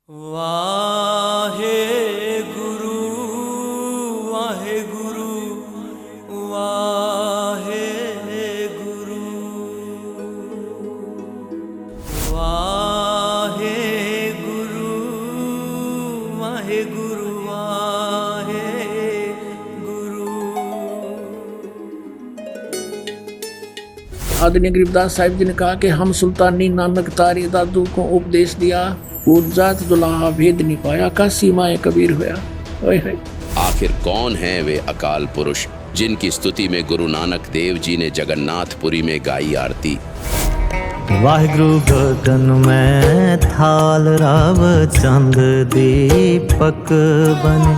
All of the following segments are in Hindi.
वाहे गुरु वाहे गुरु वाहे गुरु वाहे गुरु वाहे गुरु वाहे गुरु। आदरणीय गरीबदास साहिब जी ने कहा कि हम सुल्तानी नानक तारी दादू को उपदेश दिया, जात दुल्हा भेद नहीं पाया, का सीमाएं कबीर होया। आखिर कौन है वे अकाल पुरुष जिनकी स्तुति में गुरु नानक देव जी ने जगन्नाथपुरी में गाई आरती। वाहिगुरु गगन में थाल राव चंद दीपक बने,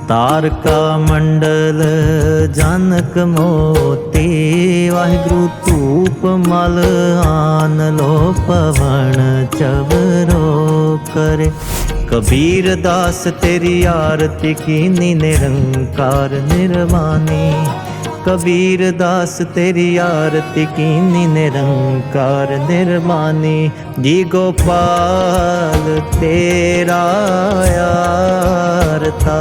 तारका मंडल जनक मोती। वाहिगुरु धूप मल आन लो पवन चबरो करे। कबीर दास तेरी आरती कीनी निरंकार निर्वाणी। कबीर दास तेरी आरती कीनी निरंकार निर्वाणी। जी गोपाल तेरा यारता,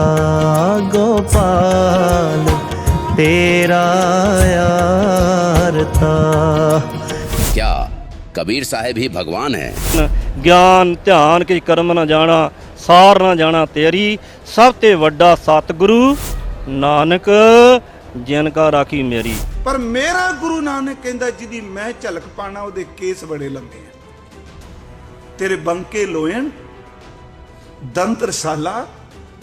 गोपाल तेरा यारता। क्या कबीर साहब ही भगवान है? ज्ञान ध्यान के कर्म न जाना, सार न जाना तेरी। सब ते वड्डा सतगुरु नानक जिनका राखी मेरी। पर मेरा गुरु नानक कहंदा जिदी मैं झलक पाना उहदे केस बड़े लंबे हैं। तेरे बंके लोयन दंत रसाला,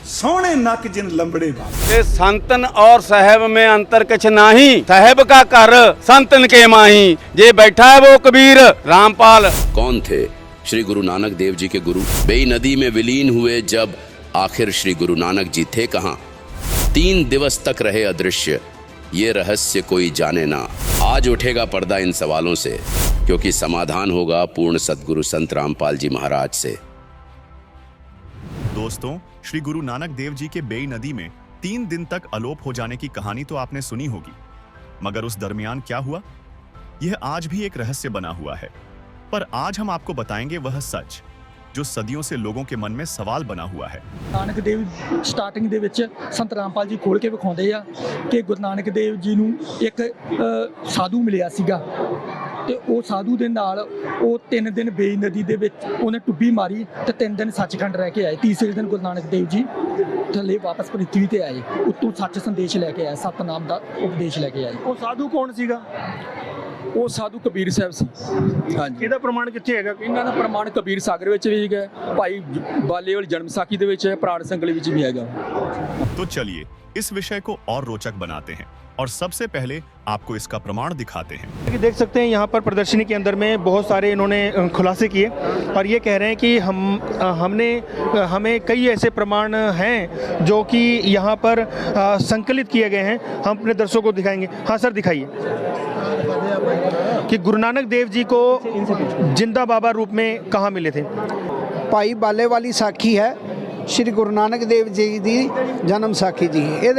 सोने नक जिन लंबड़े बाल। संतन और साहब में अंतर कुछ नाही, साहब का घर संतन के माही। जे बैठा है वो कबीर रामपाल। कौन थे श्री गुरु नानक देव जी के गुरु? बेई नदी में विलीन हुए जब आखिर श्री गुरु नानक जी थे कहाँ? 3 दिवस तक रहे अदृश्य, ये रहस्य कोई जाने ना। आज उठेगा पर्दा इन सवालों से, क्योंकि समाधान होगा पूर्ण सद्गुरु संत रामपाल जी महाराज से। दोस्तों, श्री गुरु नानक देव जी के बेई नदी में 3 दिन तक अलोप हो जाने की कहानी तो आपने सुनी होगी, मगर उस दरमियान क्या हुआ, यह आज भी एक रहस्य बना हुआ है। पर आज हम आपको बताएंगे वह सच जो सदियों से लोगों के मन में सवाल बना हुआ है। ਨਾਨਕ ਦੇਵ ਸਟਾਰਟਿੰਗ ਦੇ ਵਿੱਚ ਸੰਤ ਰਾਮਪਾਲ ਜੀ ਖੋਲ ਕੇ ਵਿਖਾਉਂਦੇ ਆ ਕਿ ਗੁਰੂ ਨਾਨਕ ਦੇਵ ਜੀ ਨੂੰ ਇੱਕ ਸਾਧੂ ਮਿਲਿਆ ਸੀਗਾ ਤੇ ਉਹ ਸਾਧੂ ਦੇ ਨਾਲ ਉਹ 3 ਦਿਨ ਬੇਈ ਨਦੀ ਦੇ ਵਿੱਚ ਉਹਨੇ ਟੁੱਬੀ ਮਾਰੀ ਤੇ 3 ਦਿਨ ਸੱਚਖੰਡ ਰਹਿ ਕੇ ਆਏ। ਤੀਸਰੇ ਦਿਨ ਗੁਰੂ ਨਾਨਕ ਦੇਵ ਜੀ ਥੱਲੇ ਵਾਪਸ ਪ੍ਰਿਥਵੀ ਤੇ ਆਏ, ਉੱਤੋਂ ਸੱਚ ਸੰਦੇਸ਼ ਲੈ ਕੇ ਆਏ, ਸਤਨਾਮ ਦਾ ਉਪਦੇਸ਼ ਲੈ ਕੇ ਆਏ। ਉਹ ਸਾਧੂ ਕੌਣ ਸੀਗਾ? ਉਹ ਸਾਧੂ ਕਬੀਰ ਸਾਹਿਬ ਸੀ। ਹਾਂਜੀ, ਇਹਦਾ ਪ੍ਰਮਾਣ ਕਿੱਥੇ ਹੈਗਾ? ਇਹਨਾਂ ਦਾ ਪ੍ਰਮਾਣ ਕਬੀਰ ਸਾਗਰ ਵਿੱਚ ਵੀ ਹੈਗਾ, ਭਾਈ ਬਾਲੇ ਵਾਲੀ ਜਨਮ ਸਾਖੀ ਦੇ ਵਿੱਚ ਹੈ, ਪ੍ਰਾਣ ਸੰਗਲੀ ਵਿੱਚ भी हैगा। तो चलिए इस विषय को और रोचक बनाते हैं और सबसे पहले आपको इसका प्रमाण दिखाते हैं। देख सकते हैं यहाँ पर प्रदर्शनी के अंदर में बहुत सारे इन्होंने खुलासे किए और ये कह रहे हैं कि हमें कई ऐसे प्रमाण हैं जो कि यहाँ पर संकलित किए गए हैं। हम अपने दर्शकों को दिखाएंगे। हाँ सर, दिखाइए कि गुरु नानक देव जी को जिंदा बाबा रूप में कहाँ मिले थे? भाई बाले वाली साखी है, श्री गुरु नानक देव जी की जन्म साखी जी। ये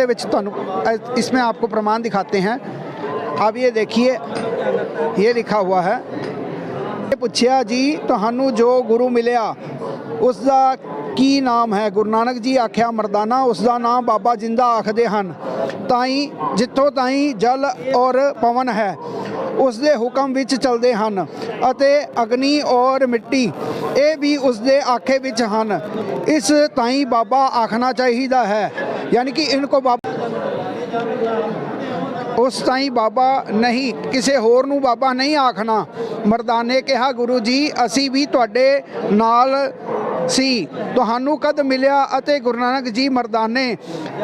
इसमें आपको प्रमाण दिखाते हैं। अब ये देखिए, ये लिखा हुआ है, पूछया जी तुहानू जो गुरु मिलया उसका की नाम है? गुरु नानक जी आख्या मरदाना, उसका नाम बाबा जिंदा आखदे हन। ताई जिथों ताई जल और पवन है उसके हुक्म विच चलते हैं, अते अग्नि और मिट्टी ये भी उसके आखे विच हन। इस ताई बाबा आखना चाहिए है, यानी कि इनको बाबा उस ताई बाबा नहीं, किसी होर नूं बाबा नहीं आखना। मरदाने कहा गुरु जी असी भी तुहाडे नाल सी, तुहानू कद मिलिया? अते गुरु नानक जी मरदाने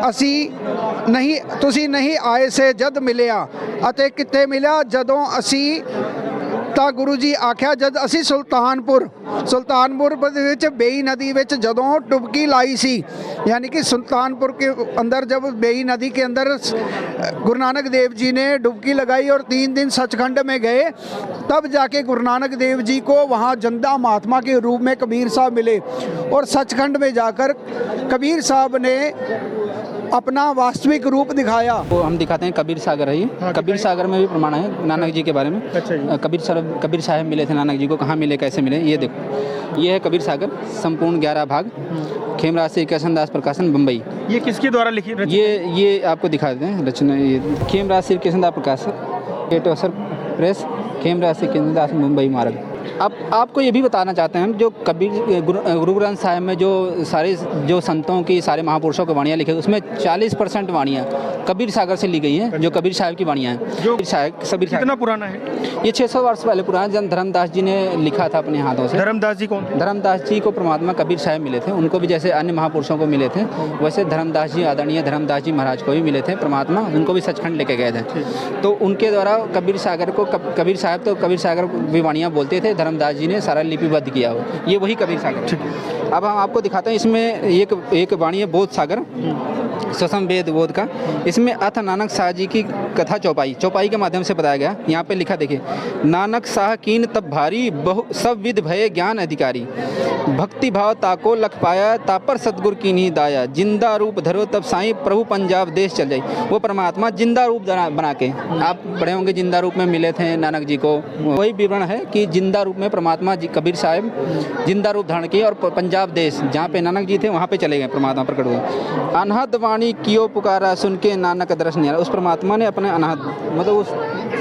असी नहीं, तुसी नहीं आए से जद मिलिया। अते कित्थे मिलिया? जदों असी ਤਾਂ ਗੁਰੂ ਜੀ ਆਖਿਆ ਜਦ ਅਸੀਂ ਸੁਲਤਾਨਪੁਰ ਦੇ ਵਿੱਚ बेई नदी ਵਿੱਚ ਜਦੋਂ डुबकी लाई सी, यानी कि सुल्तानपुर के अंदर जब बेई नदी के अंदर गुरु नानक देव जी ने डुबकी लगाई और 3 दिन सचखंड में गए, तब जाके गुरु नानक देव जी को वहाँ जिंदा महात्मा के रूप में कबीर साहब मिले। और सचखंड में जाकर कबीर साहब ने अपना वास्तविक रूप दिखाया। वो हम दिखाते हैं कबीर सागर है ये। कबीर सागर में भी प्रमाण है नानक जी के बारे में। कबीर साहब मिले थे नानक जी को, कहाँ मिले कैसे मिले, ये देखो, ये है कबीर सागर, संपूर्ण 11 भाग, खेमराज श्री कृष्णदास प्रकाशन, बम्बई। ये किसके द्वारा लिखी रचना? ये आपको दिखा देते हैं रचना। ये खेमराज श्री कृष्णदास प्रकाशन, गेटोसर प्रेस, खेमराज श्री कृष्णदास, मुंबई मार्ग। अब आपको ये भी बताना चाहते हैं, जो कबीर गुरु ग्रंथ साहिब में जो संतों की, सारे महापुरुषों की वाणियाँ लिखी, उसमें 40% वाणियाँ कबीर सागर से ली गई हैं, जो कबीर साहब की वाणियाँ हैं। जो कितना पुराना है ये? 600 वर्ष पहले पुराना, जब धर्मदास जी ने लिखा था अपने हाथों से। धर्मदास जी कौन? धर्मदास जी को परमात्मा कबीर साहब मिले थे, उनको भी जैसे अन्य महापुरुषों को मिले थे, वैसे धर्मदास जी, आदरणीय धर्मदास जी महाराज को भी मिले थे परमात्मा, उनको भी सचखंड लेके गए थे। तो उनके द्वारा कबीर सागर को, कबीर साहब तो कबीर सागर भी वाणियाँ बोलते थे, धर्मदास जी ने सारा लिपिबद्ध किया हो, ये वही कबीर सागर। अब हम आपको दिखाते हैं, इसमें एक वाणी है बोध सागर, ससम वेद बोध का। इसमें अथ नानक शाह जी की कथा चौपाई के माध्यम से बताया गया। यहाँ पे लिखा देखिए, नानक शाह कीन तब भारी, बहु सब विध भये ज्ञान अधिकारी, भक्ति भाव ताको लख पाया, तापर सतगुर की नहीं दाया, जिंदा रूप धरो तब साईं, प्रभु पंजाब देश चल जाए। वो परमात्मा जिंदा रूप बना के, आप बड़े होंगे, जिंदा रूप में मिले थे नानक जी को, वही विवरण है कि जिंदा रूप में परमात्मा जी कबीर साहब जिंदा रूप धारण किए और पंजाब देश जहाँ पे नानक जी थे वहाँ पे चले गए, परमात्मा प्रकट हुए। अनहद वाणी कियो पुकारा, सुन के नानक दर्शन आया। उस परमात्मा ने अपने अनहद, मतलब उस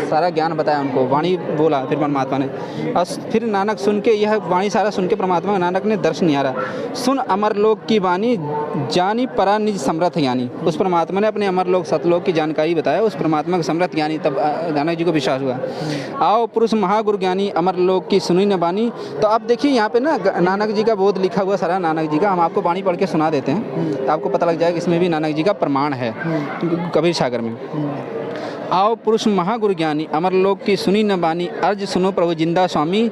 सारा ज्ञान बताया उनको, वाणी बोला फिर परमात्मा ने, और फिर नानक सुन के, यह वाणी सारा सुन के परमात्मा नानक ने दर्शन निहारा। सुन अमरलोक की वाणी, जानी परा निज समर्थ ज्ञानी। उस परमात्मा ने अपने अमरलोक सतलोक की जानकारी बताया, उस परमात्मा के समर्थ ज्ञानी, तब नानक जी को विश्वास हुआ। आओ पुरुष महागुरु ज्ञानी, अमरलोक की सुनी न बानी। तो आप देखिए यहाँ पे ना नानक जी का बोध लिखा हुआ सारा नानक जी का, हम आपको वाणी पढ़ के सुना देते हैं, तो आपको पता लग जाएगा इसमें भी नानक जी का प्रमाण है कबीर सागर में। आओ पुरुष महागुरु ज्ञानी, अमरलोक की सुनी न बानी, अर्ज सुनो प्रभु जिंदा स्वामी,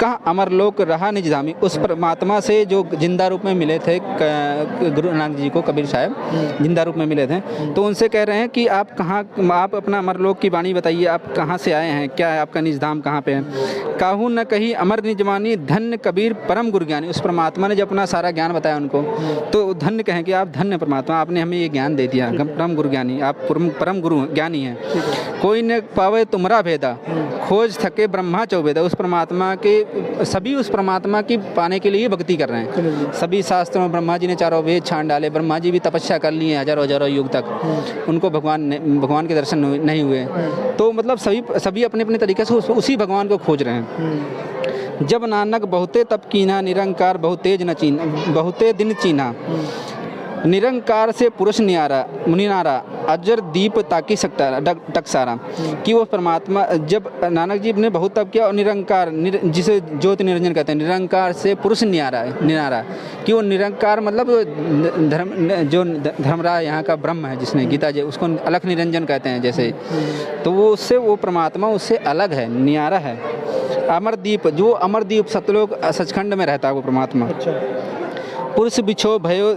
कहाँ अमरलोक रहा निज धामी। उस परमात्मा से जो जिंदा रूप में मिले थे गुरु नानक जी को, कबीर साहब जिंदा रूप में मिले थे, तो उनसे कह रहे हैं कि आप कहाँ, आप अपना अमरलोक की वाणी बताइए, आप कहाँ से आए हैं, क्या है आपका निज धाम कहाँ पे है। काहू न कही अमर निजवानी, धन्य कबीर परम गुरु ज्ञानी। उस परमात्मा ने जब अपना सारा ज्ञान बताया उनको, तो धन्य कहें कि आप धन्य परमात्मा, आपने हमें ये ज्ञान दे दिया, परम गुरु ज्ञानी, आप परम गुरु ज्ञानी हैं। कोई न पावे तुमरा भेदा, खोज थके ब्रह्मा चौबेदा। उस परमात्मा के, सभी उस परमात्मा की पाने के लिए भक्ति कर रहे हैं। सभी शास्त्रों में ब्रह्मा जी ने चारों वेद छान डाले, ब्रह्मा जी भी तपस्या कर लिए हजारों युग तक, उनको भगवान के दर्शन नहीं हुए। तो मतलब सभी अपने अपने तरीके से उसी भगवान को खोज रहे हैं। जब नानक बहुते तप कीना, निरंकार बहुतेज न चीना, बहुते दिन चीना, निरंकार से पुरुष नियारा मुनिनारा, अजर दीप ताकि सकता टकसारा। कि वो परमात्मा, जब नानक जी ने बहुत तप किया और निरंकार, जिसे ज्योति निरंजन कहते हैं, निरंकार से पुरुष निनारा, कि वो निरंकार मतलब जो धर्मराज यहाँ का ब्रह्म है, जिसने गीता जी उसको अलख निरंजन कहते हैं जैसे, तो वो उससे, वो परमात्मा उससे अलग है, नियारा है। अमरदीप, जो अमरदीप सतलोक सचखंड में रहता है वो परमात्मा। पुरुष बिछो भयो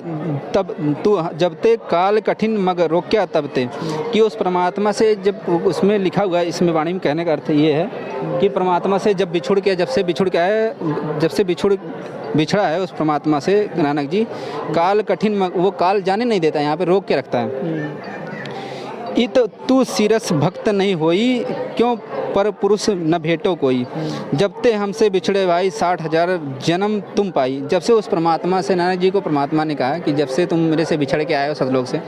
तब तू, जब ते काल कठिन मग रोक्या तब ते। कि उस परमात्मा से, जब उसमें लिखा हुआ है, इसमें वाणी में कहने का अर्थ ये है कि परमात्मा से जब बिछुड़ के, जब से बिछड़ा है उस परमात्मा से नानक जी, काल कठिन मग, वो काल जाने नहीं देता, यहाँ पे रोक के रखता है। इत तू सिरस भक्त नहीं होई, क्यों पर पुरुष न भेटो कोई, जब ते हमसे बिछड़े भाई 60,000 जन्म तुम पाई। जब से उस परमात्मा से, नानक जी को परमात्मा ने कहा कि जब से तुम मेरे से बिछड़ के आए हो सतलोक से,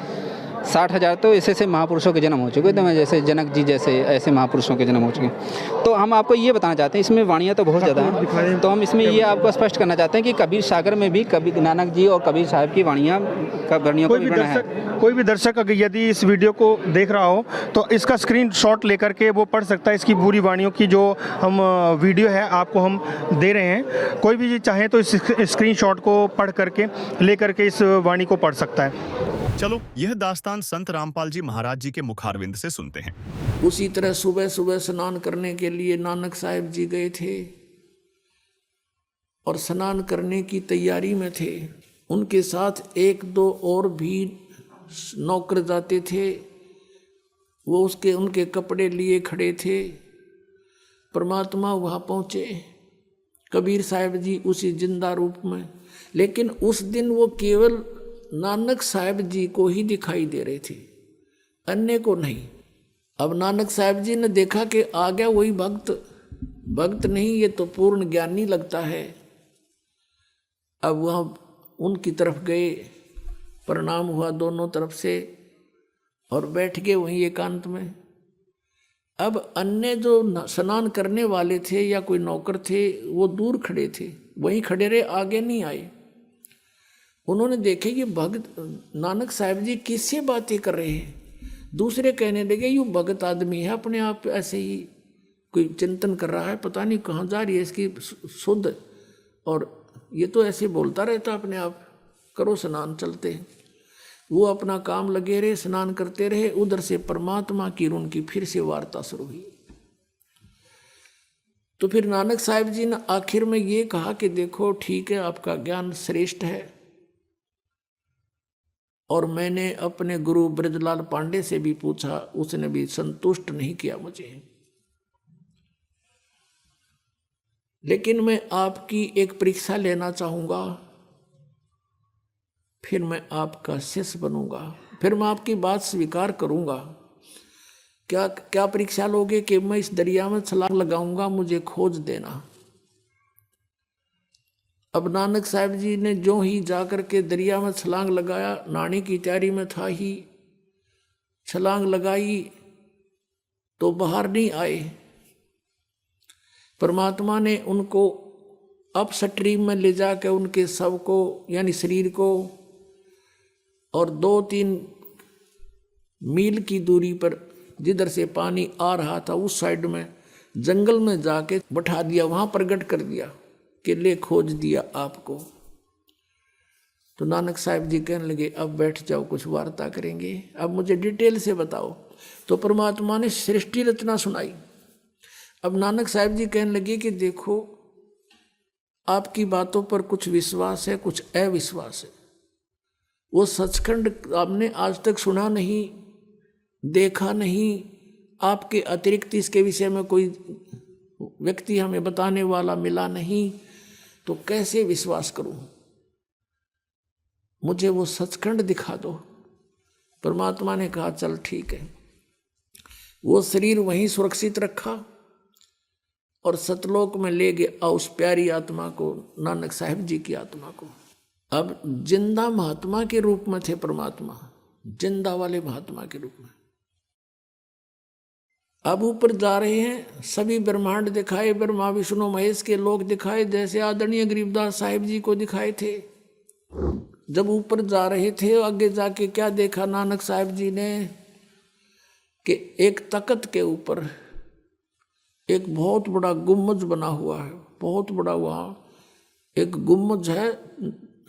60,000 तो ऐसे महापुरुषों के जन्म हो चुके, तो मैं जैसे जनक जी जैसे ऐसे महापुरुषों के जन्म हो चुके। तो हम आपको ये बताना चाहते हैं, इसमें वाणियाँ तो बहुत ज़्यादा हैं, तो हम इसमें ये आपको स्पष्ट करना चाहते हैं कि कबीर सागर में भी कबीर नानक जी और कबीर साहब की वाणियों का विवरण है। कोई भी दर्शक अगर यदि इस वीडियो को देख रहा हो तो इसका स्क्रीनशॉट लेकर के वो पढ़ सकता है। इसकी पूरी वाणियों की जो हम वीडियो है आपको हम दे रहे हैं, कोई भी चाहे तो इस स्क्रीनशॉट को पढ़ करके लेकर के इस वाणी को पढ़ सकता है। चलो यह दास्तान संत रामपाल जी महाराज जी के मुखारविंद से सुनते हैं। उसी तरह सुबह सुबह स्नान करने के लिए नानक साहब जी गए थे और स्नान करने की तैयारी में थे। उनके साथ एक दो और भी नौकर जाते थे, वो उनके कपड़े लिए खड़े थे। परमात्मा वहाँ पहुँचे, कबीर साहब जी उसी जिंदा रूप में। लेकिन उस दिन वो केवल नानक साहब जी को ही दिखाई दे रहे थे, अन्य को नहीं। अब नानक साहब जी ने देखा कि आ गया वही भक्त, भक्त नहीं ये तो पूर्ण ज्ञानी लगता है। अब वहाँ उनकी तरफ गए, प्रणाम हुआ दोनों तरफ से और बैठ गए वहीं एकांत में। अब अन्य जो स्नान करने वाले थे या कोई नौकर थे वो दूर खड़े थे, वहीं खड़े रहे, आगे नहीं आए। उन्होंने देखे ये भक्त नानक साहब जी किससे बातें कर रहे हैं। दूसरे कहने लगे ये भगत आदमी है, अपने आप ऐसे ही कोई चिंतन कर रहा है, पता नहीं कहाँ जा रही है इसकी शुद्ध, और ये तो ऐसे बोलता रहता अपने आप, करो स्नान चलते हैं। वो अपना काम लगे रहे, स्नान करते रहे। उधर से परमात्मा की उनकी फिर से वार्ता शुरू हुई। तो फिर नानक साहब जी ने आखिर में ये कहा कि देखो ठीक है, आपका ज्ञान श्रेष्ठ है, और मैंने अपने गुरु ब्रजलाल पांडे से भी पूछा, उसने भी संतुष्ट नहीं किया मुझे, लेकिन मैं आपकी एक परीक्षा लेना चाहूँगा, फिर मैं आपका शिष्य बनूंगा, फिर मैं आपकी बात स्वीकार करूंगा। क्या क्या परीक्षा लोगे? कि मैं इस दरिया में छलांग लगाऊंगा, मुझे खोज देना। अब नानक साहब जी ने जो ही जाकर के दरिया में छलांग लगाया, नहाने की तैयारी में था ही, छलांग लगाई तो बाहर नहीं आए। परमात्मा ने उनको अप स्ट्रीम में ले जाकर उनके शव को यानी शरीर को, और 2-3 मील की दूरी पर जिधर से पानी आ रहा था उस साइड में जंगल में जाके बैठा दिया, वहां प्रकट कर दिया कि ले खोज दिया आपको। तो नानक साहब जी कहने लगे अब बैठ जाओ, कुछ वार्ता करेंगे, अब मुझे डिटेल से बताओ। तो परमात्मा ने सृष्टि रचना सुनाई। अब नानक साहब जी कहने लगे कि देखो आपकी बातों पर कुछ विश्वास है, कुछ अविश्वास है। वो सचखंड आपने आज तक सुना नहीं, देखा नहीं, आपके अतिरिक्त इसके विषय में कोई व्यक्ति हमें बताने वाला मिला नहीं, तो कैसे विश्वास करूं? मुझे वो सचखंड दिखा दो। परमात्मा ने कहा चल ठीक है। वो शरीर वहीं सुरक्षित रखा और सतलोक में ले गया उस प्यारी आत्मा को, नानक साहब जी की आत्मा को। अब जिंदा महात्मा के रूप में थे परमात्मा, जिंदा वाले महात्मा के रूप में। अब ऊपर जा रहे हैं, सभी ब्रह्मांड दिखाए, ब्रह्मा विष्णु महेश के लोग दिखाए, जैसे आदरणीय गरीबदास साहिब जी को दिखाए थे। जब ऊपर जा रहे थे, आगे जाके क्या देखा नानक साहब जी ने कि एक तख्त के ऊपर एक बहुत बड़ा गुम्बज बना हुआ है, बहुत बड़ा। वहाँ एक गुम्बज है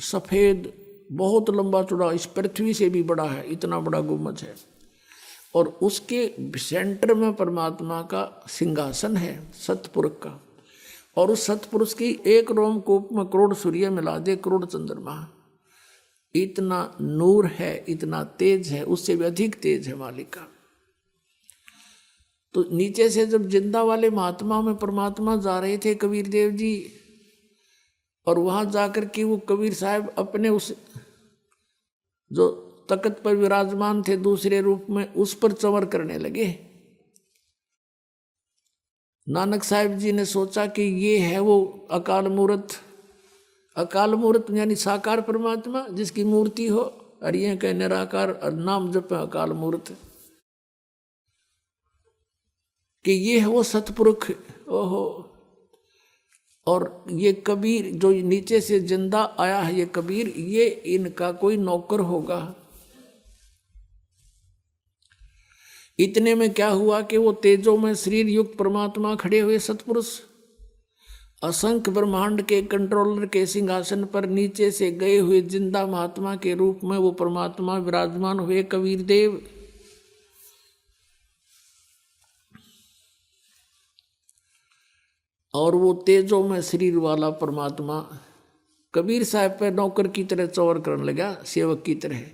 सफ़ेद, बहुत लंबा चौड़ा, इस पृथ्वी से भी बड़ा है, इतना बड़ा गुम्बज है। और उसके सेंटर में परमात्मा का सिंहासन है सतपुरुष का, और उस सतपुरुष की एक रोमकूप में करोड़ सूर्य मिला दे, करोड़ चंद्रमा। इतना नूर है, इतना तेज है, उससे भी अधिक तेज है मालिक का। तो नीचे से जब जिंदा वाले महात्मा में परमात्मा जा रहे थे कबीर देव जी, और वहां जाकर के वो कबीर साहब अपने उस जो तख्त पर विराजमान थे दूसरे रूप में, उस पर चंवर करने लगे। नानक साहब जी ने सोचा कि ये है वो अकाल मूर्त। अकाल मूर्त यानी साकार परमात्मा जिसकी मूर्ति हो, और ये कह निराकार नाम जप अकाल मूर्त, कि ये है वो सतपुरुष। ओहो, और ये कबीर जो नीचे से जिंदा आया है, ये कबीर, ये इनका कोई नौकर होगा। इतने में क्या हुआ कि वो तेजों में शरीर युक्त परमात्मा खड़े हुए सतपुरुष असंख्य ब्रह्मांड के कंट्रोलर के सिंहासन पर नीचे से गए हुए जिंदा महात्मा के रूप में वो परमात्मा विराजमान हुए कबीर देव। और वो तेजों में शरीर वाला परमात्मा कबीर साहब पे नौकर की तरह चौर करने लगा, सेवक की तरह।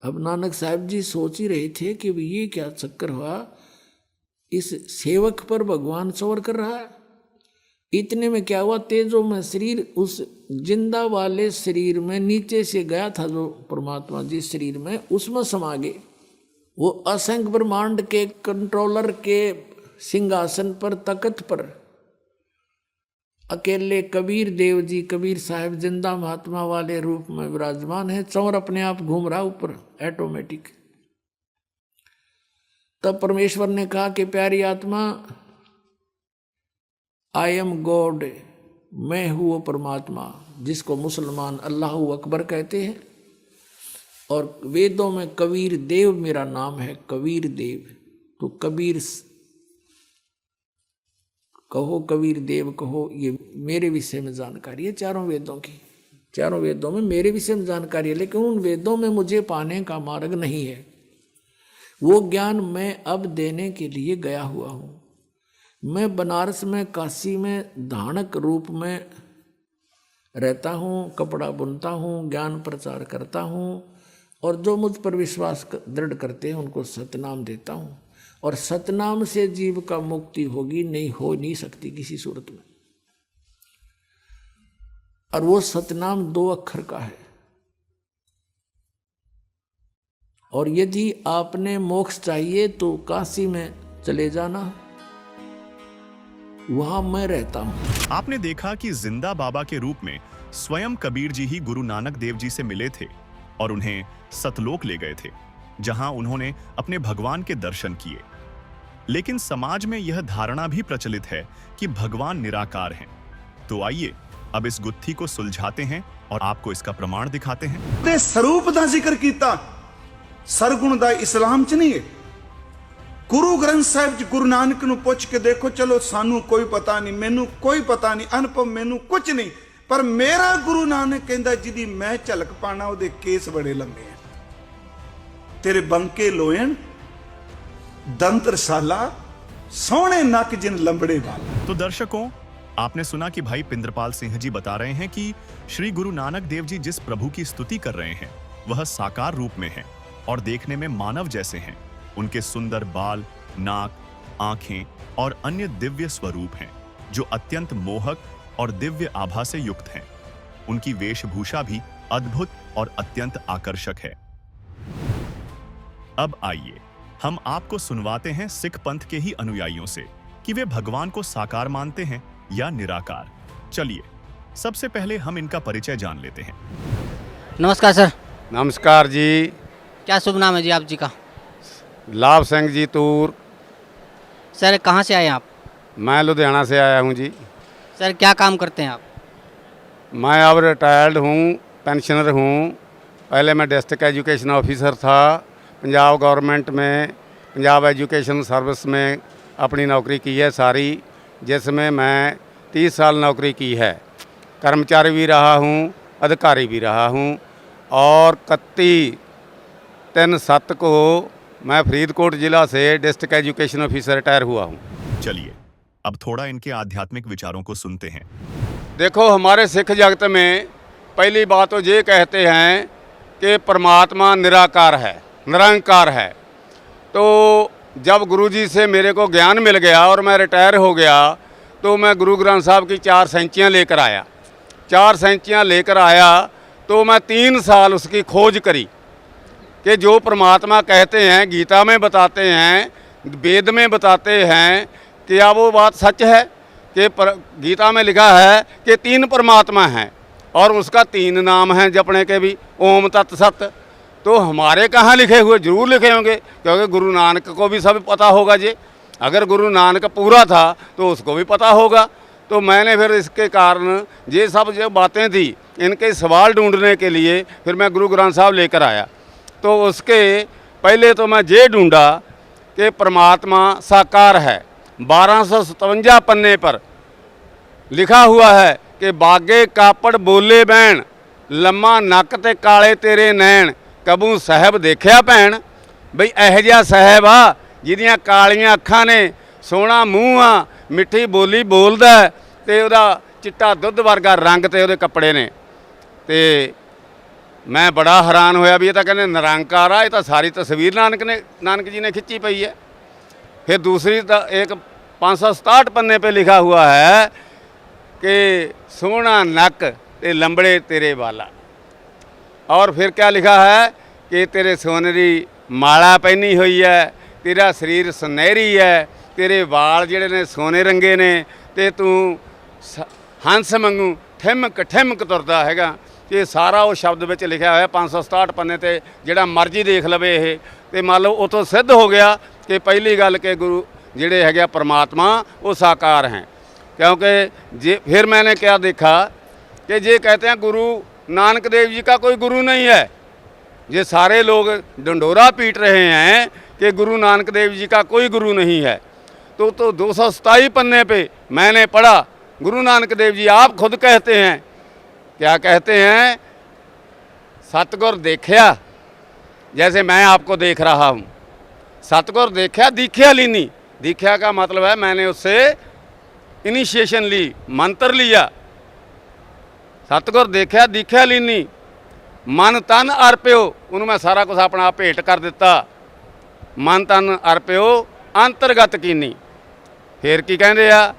अब नानक साहब जी सोच ही रहे थे कि ये क्या चक्कर हुआ, इस सेवक पर भगवान चौर कर रहा है, इतने में क्या हुआ, तेजो में शरीर उस जिंदा वाले शरीर में नीचे से गया था जो परमात्मा जिस शरीर में, उसमें समा गए। वो असंख्य ब्रह्मांड के कंट्रोलर के सिंहासन पर, तख्त पर अकेले कबीर देव जी, कबीर साहब जिंदा महात्मा वाले रूप में विराजमान है। चौर अपने आप घूम रहा ऊपर ऑटोमेटिक। तब परमेश्वर ने कहा कि प्यारी आत्मा, आई एम गॉड, मैं हूँ वो परमात्मा जिसको मुसलमान अल्लाह अकबर कहते हैं, और वेदों में कबीर देव मेरा नाम है, कबीर देव। तो कबीर कहो, कबीर देव कहो, ये मेरे विषय में जानकारी है चारों वेदों की। चारों वेदों में मेरे विषय में जानकारी है, लेकिन उन वेदों में मुझे पाने का मार्ग नहीं है। वो ज्ञान मैं अब देने के लिए गया हुआ हूँ। मैं बनारस में, काशी में धानक रूप में रहता हूँ, कपड़ा बुनता हूँ, ज्ञान प्रचार करता हूँ, और जो मुझ पर विश्वास दृढ़ करते हैं उनको सतनाम देता हूँ। और सतनाम से जीव का मुक्ति होगी, नहीं हो नहीं सकती किसी सूरत में। और वो सतनाम 2 अक्षर का है। और यदि आपने मोक्ष चाहिए तो काशी में चले जाना, वहां मैं रहता हूं। आपने देखा कि जिंदा बाबा के रूप में स्वयं कबीर जी ही गुरु नानक देव जी से मिले थे और उन्हें सतलोक ले गए थे, जहां उन्होंने अपने भगवान के दर्शन किए। लेकिन समाज में यह धारणा भी प्रचलित है कि भगवान निराकार हैं। तो आइए अब इस गुत्थी को सुलझाते हैं और आपको इसका प्रमाण दिखाते हैं। ते स्वरूप दा जिक्र कीता, सरगुण दा इस्लाम च नहीं है। गुरु ग्रंथ साहिब च गुरु नानक नूं पुछ के देखो, चलो सानू कोई पता नहीं, मैनू कोई पता नहीं, अनुभव मैनू कुछ नहीं, पर मेरा गुरु नानक कहंदा जिदी मैं झलक पाना उहदे केस बड़े लंबे हैं, तेरे बंके लोयन दंत रसाला सोहणे नक जिन लंबड़े वाला। तो दर्शकों, आपने सुना कि भाई पिंदरपाल सिंह जी बता रहे हैं कि श्री गुरु नानक देव जी जिस प्रभु की स्तुति कर रहे हैं वह साकार रूप में हैं और देखने में मानव जैसे हैं। उनके सुंदर बाल, नाक, आंखें और अन्य दिव्य स्वरूप हैं जो अत्यंत मोहक और दिव्य आभा से युक्त हैं। उनकी वेशभूषा भी अद्भुत और अत्यंत आकर्षक है। अब आइए हम आपको सुनवाते हैं सिख पंथ के ही अनुयायियों से कि वे भगवान को साकार मानते हैं या निराकार। चलिए सबसे पहले हम इनका परिचय जान लेते हैं। नमस्कार सर। नमस्कार जी। क्या शुभ नाम है जी आप जी का? लाभ सिंह जी तूर। सर कहाँ से आए आप? मैं लुधियाना से आया हूँ जी। सर क्या काम करते हैं आप? मैं अब रिटायर्ड हूँ, पेंशनर हूँ। पहले मैं डिस्ट्रिक्ट एजुकेशन ऑफिसर था पंजाब गवर्नमेंट में, पंजाब एजुकेशन सर्विस में अपनी नौकरी की है सारी, जिसमें मैं 30 साल नौकरी की है। कर्मचारी भी रहा हूँ, अधिकारी भी रहा हूँ, और 31/3/7 को मैं फरीदकोट जिला से डिस्ट्रिक्ट एजुकेशन ऑफिसर रिटायर हुआ हूँ। चलिए अब थोड़ा इनके आध्यात्मिक विचारों को सुनते हैं। देखो, हमारे सिख जगत में पहली बात तो ये कहते हैं कि परमात्मा निराकार है, निरंकार है। तो जब गुरुजी से मेरे को ज्ञान मिल गया और मैं रिटायर हो गया तो मैं गुरु ग्रंथ साहब की 4 सेंचियाँ लेकर आया। 4 सेंचियाँ लेकर आया तो मैं 3 साल उसकी खोज करी कि जो परमात्मा कहते हैं, गीता में बताते हैं, वेद में बताते हैं, क्या वो बात सच है कि गीता में लिखा है कि 3 परमात्मा हैं और उसका 3 नाम हैं जपने के भी, ओम तत् सत। तो हमारे कहाँ लिखे हुए? जरूर लिखे होंगे, क्योंकि गुरु नानक को भी सब पता होगा जी। अगर गुरु नानक पूरा था तो उसको भी पता होगा। तो मैंने फिर इसके कारण ये सब जो बातें थी इनके सवाल ढूंढने के लिए फिर मैं गुरु ग्रंथ साहब लेकर आया। तो उसके पहले तो मैं ये ढूंढा कि परमात्मा साकार है। 1257 पन्ने पर लिखा हुआ है कि बागे कापड़ बोले बैण, लम्मा नक ते काले तेरे नैन, कबू साहब देखिया भैन। बई यह जिहा साहब आ जिहदियां कालियां अखां ने, सोहना मूँह आ, मिठी बोली बोलदा ते उहदा चिट्टा दुੱਧ वर्गा रंग ते उहदे कपड़े ने। ते मैं बड़ा हैरान होया भी ये तो कहते निरंकार आ, ये तो सारी तस्वीर नानक जी ने खिंची पई है। फिर दूसरी एक 567 पन्ने पे लिखा हुआ है कि सोहना नक ते लंबड़े तेरे वाला। और फिर क्या लिखा है कि तेरे सोनरी माला पहनी हुई है, तेरा शरीर सुनहरी है, तेरे वाल जिहड़े ने सोने रंगे ने, ते तू हंस वांगू ठिमक ठिमक तुरदा हैगा। ये सारा वो शब्द विच लिखा होया 567 पन्ने ते जिहड़ा मर्जी देख लवे ये। ते मान लो उतों सिद्ध हो गया कि पहली गल कि गुरु जिहड़े हैगे परमात्मा वो साकार हैं। क्योंकि जे फिर मैंने क्या देखा कि जे कहते हैं गुरु नानक देव जी का कोई गुरु नहीं है, ये सारे लोग डंडोरा पीट रहे हैं कि गुरु नानक देव जी का कोई गुरु नहीं है, तो 227 पन्ने पे मैंने पढ़ा गुरु नानक देव जी आप खुद कहते हैं, क्या कहते हैं, सतगुर देखिया जैसे मैं आपको देख रहा हूँ, सतगुर देखिया दीख्या लीनी। दीख्या का मतलब है मैंने उससे इनिशिएशन ली, मंत्र लिया। सतगुर देखिया दीख्या लीनी, मन तन अर्पियो, उन्होंने मैं सारा कुछ अपना भेंट कर दिता। मन तन अर्पियो अंतरगत कीनी। फिर की कहते आ,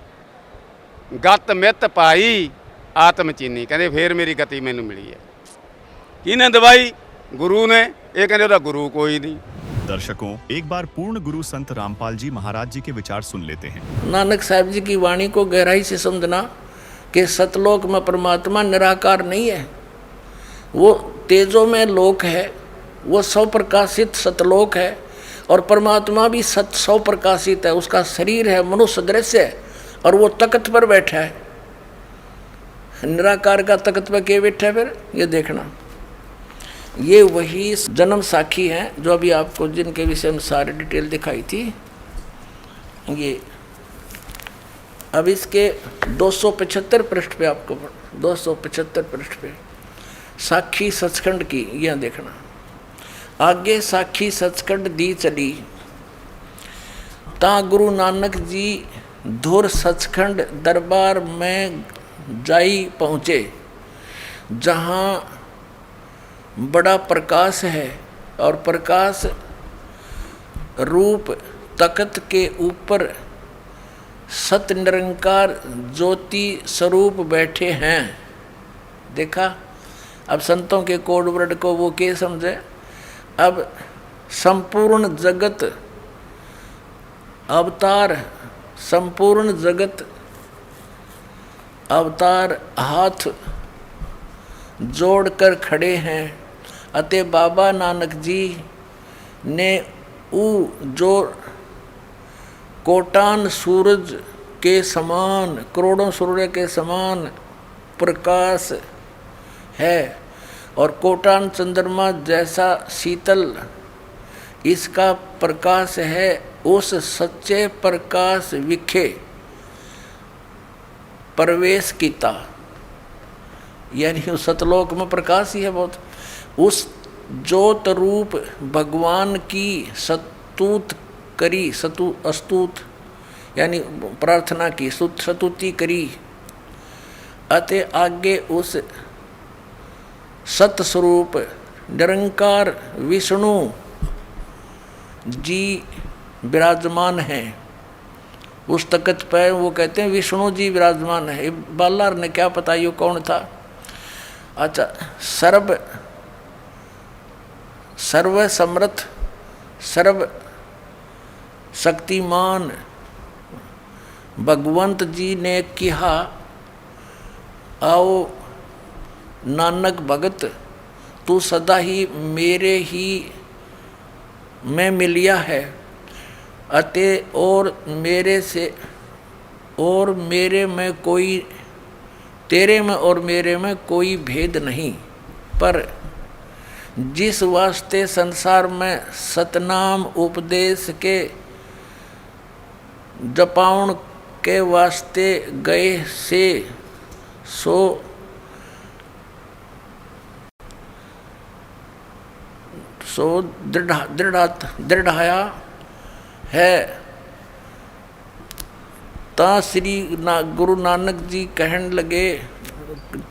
गत मित पाई आत्म चीनी, कहते फिर मेरी गति मैनू मिली है। किने दवाई? गुरु ने। ये कहते उहदा गुरु कोई नहीं। दर्शकों, एक बार पूर्ण गुरु संत रामपाल जी महाराज जी के विचार सुन लेते हैं। नानक साहब जी की वाणी को गहराई से समझना कि सतलोक में परमात्मा निराकार नहीं है, वो तेजों में लोक है, वो सौ प्रकाशित सतलोक है, और परमात्मा भी सौ प्रकाशित है। उसका शरीर है मनुष्य दृश्य है, और वो तख्त पर बैठा है। निराकार का तख्त पर के बैठा है? फिर ये देखना, ये वही जन्म साखी हैं जो अभी आपको जिनके विषय में सारी डिटेल दिखाई थी। ये अब इसके 275 पृष्ठ पे आपको 275 पृष्ठ पे साखी सचखंड की यह देखना। आगे साखी सचखंड दी चली, ता गुरु नानक जी धुर सचखंड दरबार में जाई पहुँचे, जहाँ बड़ा प्रकाश है, और प्रकाश रूप तख्त के ऊपर सत निरंकार ज्योति स्वरूप बैठे हैं। देखा? अब संतों के कोड वर्ड को वो क्या समझे? अब संपूर्ण जगत अवतार, संपूर्ण जगत अवतार हाथ जोड़कर खड़े हैं, अतः बाबा नानक जी ने जो कोटान सूरज के समान, करोड़ों सूर्य के समान प्रकाश है, और कोटान चंद्रमा जैसा शीतल इसका प्रकाश है, उस सच्चे प्रकाश विखे प्रवेश कीता। यानी उस सतलोक में प्रकाश ही है बहुत। उस ज्योत रूप भगवान की स्तुत करी, अस्तुत यानी प्रार्थना की, स्तुति करी, अतः आगे उस सतस्वरूप निरंकार विष्णु जी विराजमान हैं। उस तख्त पर वो कहते हैं विष्णु जी विराजमान है। बालार ने क्या पता ये कौन था? अच्छा, सर्व समर्थ सर्व शक्तिमान भगवंत जी ने कहा, आओ नानक भगत, तू सदा ही मेरे ही में मिलिया है, अतः और मेरे से और मेरे में कोई, तेरे में और मेरे में कोई भेद नहीं। पर जिस वास्ते संसार में सतनाम उपदेश के जपाउन के वास्ते गए से सो दृढ़ाया है, ता श्री गुरु नानक जी कहन लगे,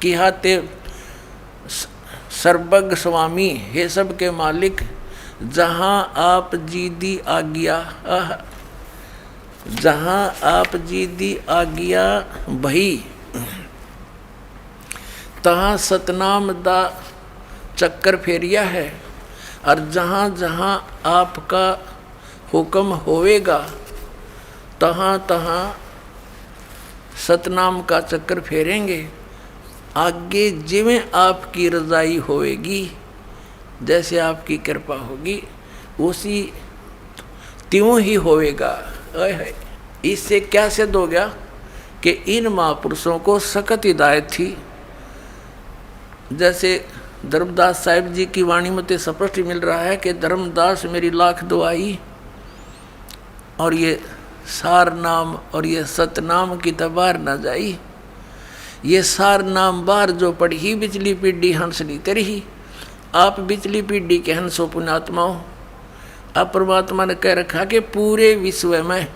किहा ते सर्वज्ञ स्वामी, हे सब के मालिक, जहाँ आप जी दी आज्ञा, जहाँ आप जी दी आज्ञा भई, तहाँ सतनाम दा चक्कर फेरिया है, और जहाँ जहाँ आपका हुक्म होवेगा तहाँ तहाँ सतनाम का चक्कर फेरेंगे। आगे जिवें आपकी रज़ाई होएगी, जैसे आपकी कृपा होगी उसी त्यों ही होएगा। इससे क्या सिद्ध हो गया कि इन महापुरुषों को सख्त हिदायत थी। जैसे धर्मदास साहिब जी की वाणी में तो स्पष्ट मिल रहा है कि धर्मदास मेरी लाख दुआई, और ये सार नाम और ये सतनाम की तबार न जाई। ये सार नाम बार जो पढ़ी बिचली पीढ़ी हंसली तेरी। आप बिचली पीढ़ी के हंसो पुण्यात्माओं। अब परमात्मा ने कह रखा कि पूरे विश्व में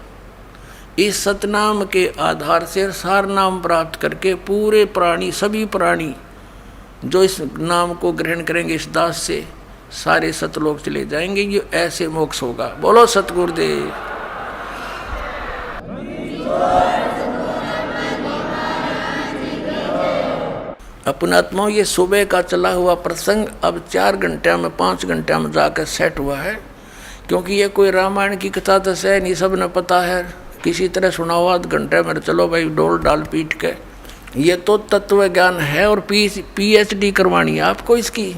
इस सतनाम के आधार से सार नाम प्राप्त करके पूरे प्राणी, सभी प्राणी जो इस नाम को ग्रहण करेंगे इस दास से, सारे सतलोक चले जाएंगे। ये ऐसे मोक्ष होगा। बोलो सतगुरुदेव। अपनात्माओं, ये सुबह का चला हुआ प्रसंग अब 4 घंटे में 5 घंटे में जाकर सेट हुआ है, क्योंकि ये कोई रामायण की कथा तो है नहीं, सब ने पता है। किसी तरह सुनाओ आध घंटे में, चलो भाई डोल डाल पीट के। ये तो तत्व ज्ञान है और PhD करवानी है आपको इसकी,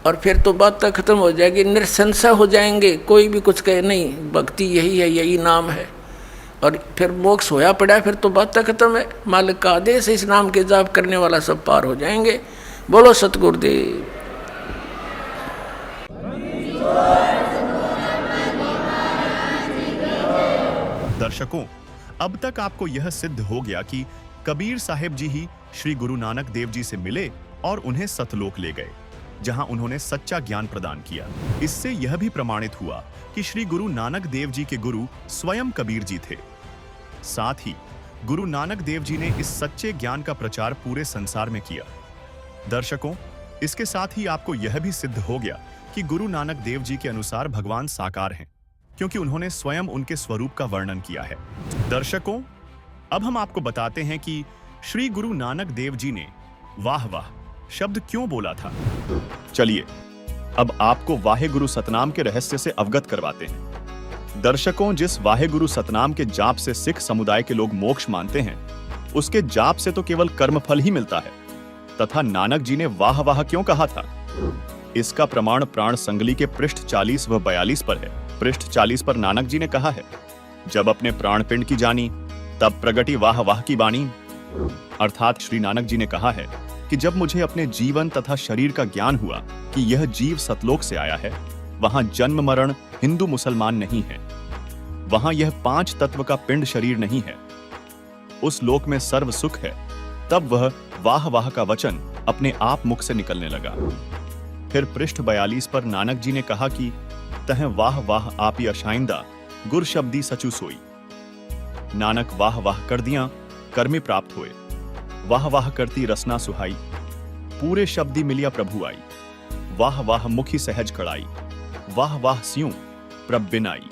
और फिर तो बात तक खत्म हो जाएगी, निरसंशय हो जाएंगे। कोई भी कुछ कहे नहीं, भक्ति यही है, यही नाम है, और फिर मोक्ष होया पड़ा, फिर तो बात तक खत्म है। मालिक का आदेश, इस नाम के जाप करने वाला सब पार हो जाएंगे। बोलो सतगुरुदेव। दर्शकों, अब तक आपको यह सिद्ध हो गया कि कबीर साहिब जी ही श्री गुरु नानक देव जी से मिले और उन्हें सतलोक ले गए, जहां उन्होंने सच्चा ज्ञान प्रदान किया। इससे यह भी प्रमाणित हुआ कि श्री गुरु नानक देव जी के गुरु स्वयं कबीर जी थे। साथ ही गुरु नानक देव जी ने इस सच्चे ज्ञान का प्रचार पूरे संसार में किया। दर्शकों, इसके साथ ही आपको यह भी सिद्ध हो गया कि गुरु नानक देव जी के अनुसार भगवान साकार हैं, क्योंकि उन्होंने स्वयं उनके स्वरूप का वर्णन किया है। दर्शकों, अब हम आपको बताते हैं कि श्री गुरु नानक देव जी ने वाह वाह शब्द क्यों बोला था। चलिए अब आपको वाहेगुरु सतनाम के रहस्य से अवगत करवाते हैं। दर्शकों, जिस वाहेगुरु सतनाम के जाप से सिख समुदाय के लोग मोक्ष मानते हैं, उसके जाप से तो केवल कर्मफल ही मिलता है। तथा नानक जी ने वाह वाह क्यों कहा था, इसका प्रमाण प्राण संगली के पृष्ठ 40 व 42 पर है। पृष्ठ 40 पर नानक जी ने कहा है, जब अपने प्राण पिंड की जानी तब प्रगटी वाह वाह की बाणी। अर्थात श्री नानक जी ने कहा है कि जब मुझे अपने जीवन तथा शरीर का ज्ञान हुआ कि यह जीव सतलोक से आया है, वहां जन्म मरण हिंदू मुसलमान नहीं है, वहां यह 5 तत्व का पिंड शरीर नहीं है, उस लोक में सर्व सुख है, तब वह वाह वाह का वचन अपने आप मुख से निकलने लगा। फिर पृष्ठ 42 पर नानक जी ने कहा कि तह वाह वाह आपी अशाइंदा गुर शब्दी सचु सोई। नानक वाह वाह कर दिया कर्मी प्राप्त हुए, वाह वाह करती रसना सुहाई, पूरे शब्दी मिलिया प्रभु आई, वाह वाह मुखी सहज कड़ाई, वाह वाह स्यूं प्रभ बिन आई।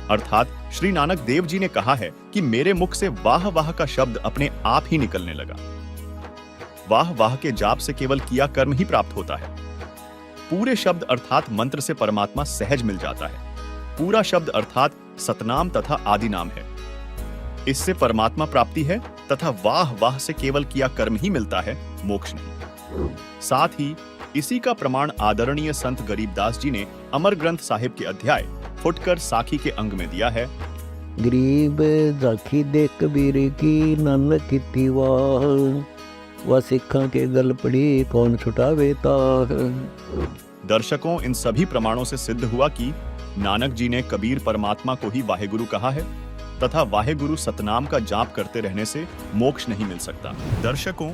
अर्थात श्री नानक देव जी ने कहा है कि मेरे मुख से वाह वाह का शब्द अपने आप ही निकलने लगा। वाह वाह के जाप से केवल किया कर्म ही प्राप्त होता है। पूरे शब्द अर्थात मंत्र से परमात्मा सहज मिल जाता है। पूरा शब्द अर्थात सतनाम तथा आदि नाम है, इससे परमात्मा प्राप्ति है, तथा वाह वाह से केवल किया कर्म ही मिलता है, मोक्ष नहीं। साथ ही इसी का प्रमाण आदरणीय संत गरीबदास जी ने अमर ग्रंथ साहिब के अध्याय फुटकर साखी के अंग में दिया है। गरीब जाखी दे कबीर की नानक की वाह, वह सिखा के गल पड़ी कौन छुटावे ताह। दर्शकों, इन सभी प्रमाणों से सिद्ध हुआ कि नानक जी ने कबीर परमात्मा को ही वाहेगुरु कहा है, तथा वाहेगुरु सतनाम का जाप करते रहने से मोक्ष नहीं मिल सकता। दर्शकों,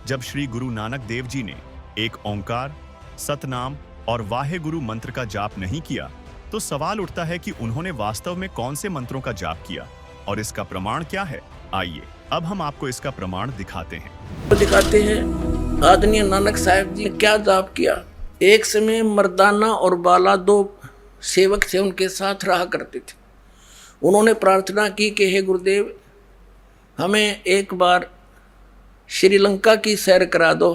जब श्री गुरु नानक देव जी ने एक ओंकार, सतनाम और वाहेगुरु मंत्र का जाप नहीं किया, तो सवाल उठता है कि उन्होंने वास्तव में कौन से मंत्रों का जाप किया और इसका प्रमाण क्या है। आइए अब हम आपको इसका प्रमाण दिखाते हैं। दिखाते हैं आदरणीय नानक साहिब जी ने क्या जाप किया। एक समय मर्दाना और बाला 2 सेवक थे, उनके साथ रहा करते थे। उन्होंने प्रार्थना की कि हे गुरुदेव, हमें एक बार श्रीलंका की सैर करा दो।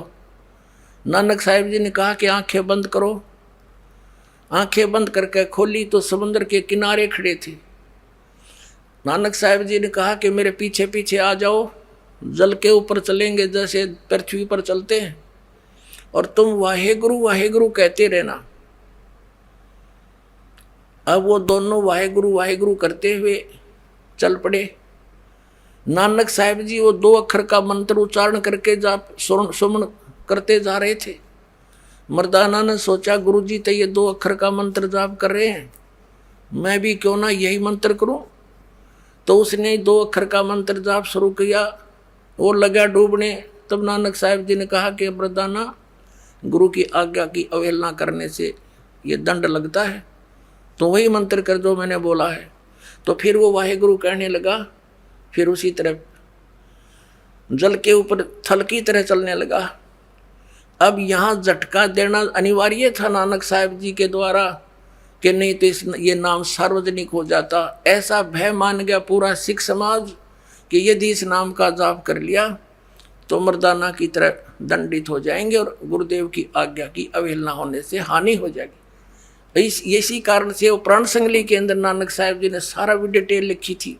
नानक साहिब जी ने कहा कि आंखें बंद करो। आंखें बंद करके खोली तो समुद्र के किनारे खड़े थे। नानक साहिब जी ने कहा कि मेरे पीछे पीछे आ जाओ, जल के ऊपर चलेंगे जैसे पृथ्वी पर चलते हैं, और तुम वाहेगुरु कहते रहना। अब वो दोनों वाहेगुरु करते हुए चल पड़े। नानक साहिब जी वो 2 अक्षर का मंत्र उच्चारण करके जाप सुमन करते जा रहे थे। मर्दाना ने सोचा गुरुजी तो ये 2 अक्षर का मंत्र जाप कर रहे हैं, मैं भी क्यों ना यही मंत्र करूं। तो उसने 2 अक्षर का मंत्र जाप शुरू किया, वो लगा डूबने। तब नानक साहिब जी ने कहा कि मर्दाना, गुरु की आज्ञा की अवहेलना करने से ये दंड लगता है, तो वही मंत्र कर जो मैंने बोला है। तो फिर वो वाहेगुरु कहने लगा, फिर उसी तरह जल के ऊपर थल की तरह चलने लगा। अब यहाँ झटका देना अनिवार्य था नानक साहिब जी के द्वारा, कि नहीं तो ये नाम सार्वजनिक हो जाता। ऐसा भय मान गया पूरा सिख समाज कि यदि इस नाम का जाप कर लिया तो मर्दाना की तरह दंडित हो जाएंगे और गुरुदेव की आज्ञा की अवहेलना होने से हानि हो जाएगी। इसी कारण से वो प्राण संगली के अंदर नानक साहिब जी ने सारा भी डिटेल लिखी थी।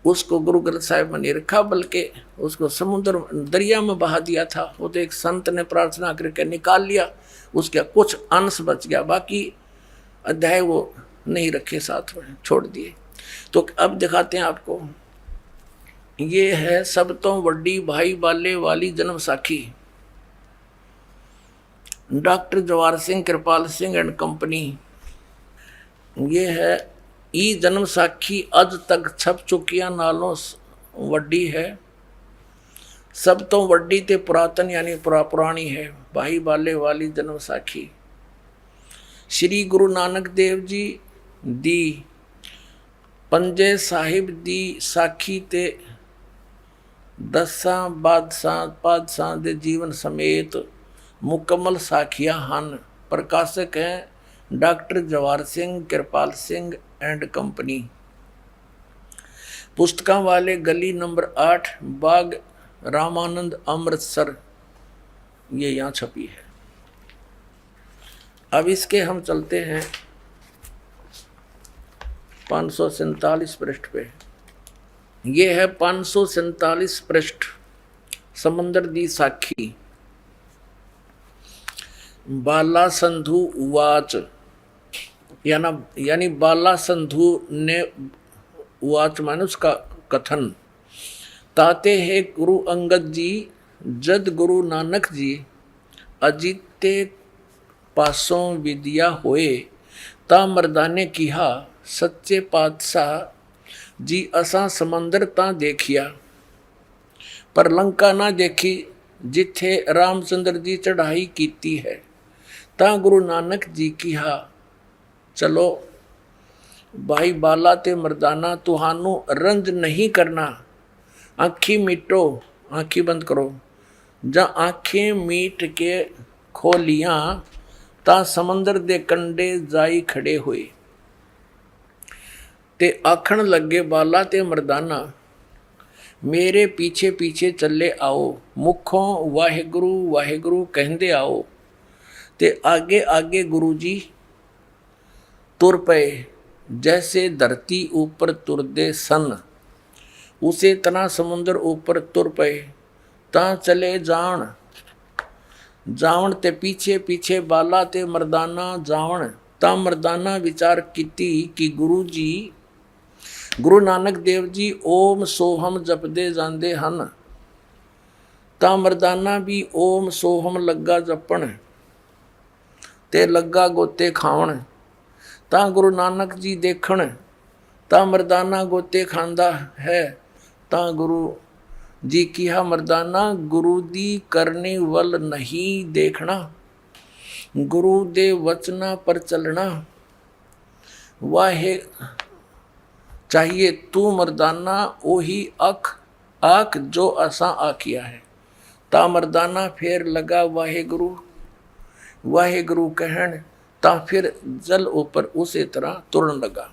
उसको गुरु ग्रंथ साहिब में नहीं रखा, बल्कि उसको समुद्र दरिया में बहा दिया था। वो तो एक संत ने प्रार्थना करके निकाल लिया, उसका कुछ अंश बच गया, बाकी अध्याय वो नहीं रखे, साथ में छोड़ दिए। तो अब दिखाते हैं आपको, ये है सब तो वड्डी भाई बाले वाली जन्म साखी। Doctor Jawahar Singh Kripal Singh and company. ये है ई जन्म साखी अज तक छप चुकिया नालों वड्डी है। सब तो वड्डी ते पुरातन यानी पुरानी है, भाई बाले वाली जन्म साखी। श्री गुरु नानक देव जी दी पंजे साहिब दी साखी ते 10 बादशाह दे जीवन समेत मुकम्मल साखियां हन। प्रकाशक हैं doctor Jawahar Singh Kripal Singh and company. पुस्तकां वाले गली नंबर 8 बाग रामानंद अमृतसर, ये यहाँ छपी है। अब इसके हम चलते हैं 547 पृष्ठ पे। ये है 547 पृष्ठ, समंदर दी साखी। बाला संधु उवाच, यानी बाला संधु ने उवाच माने उसका कथन। ताते है गुरु अंगद जी जद गुरु नानक जी अजीते पासों विद्या होए, ता मर्दाने किहा सच्चे पातशाह जी असा समंदर ता देखिया, पर लंका ना देखी जिथे रामचंद्र जी चढ़ाई कीती है। ता गुरु नानक जी किहा चलो भाई बाला ते मर्दाना, तुहानू रंज नहीं करना, आँखी मीटो, आँखी बंद करो। जा आँखें मीट के खोलियां ता समंदर दे कंडे जाई खड़े हुए, ते आखण लगे बाला ते मर्दाना मेरे पीछे पीछे चले आओ, मुखों वाहेगुरु वाहेगुरु कहंदे आओ। ते आगे आगे गुरु जी तुर पे, जैसे धरती ऊपर तुरदे सन, उसे तना समुंदर ऊपर तुर पे। ता चले जावण ते पीछे पीछे बाला ते मर्दाना जावण। ता मर्दाना विचार कीती कि गुरु जी गुरु नानक देव जी ओम सोहम जपदे जांदे हन। ता मर्दाना भी ओम सोहम लगा जपण ते लगा गोते खावण। ता गुरु नानक जी देखण, ता मर्दाना गोते खांदा है। ता गुरु जी किहा मर्दाना गुरु दी करने वल नहीं देखना, गुरु दे वचना पर चलना। वाहे चाहिए तू मर्दाना ओही आख जो असा आखिया है। ता मर्दाना फिर लगा वाहेगुरु वाहेगुरु कहन, ता फिर जल ऊपर उसी तरह तुरन लगा।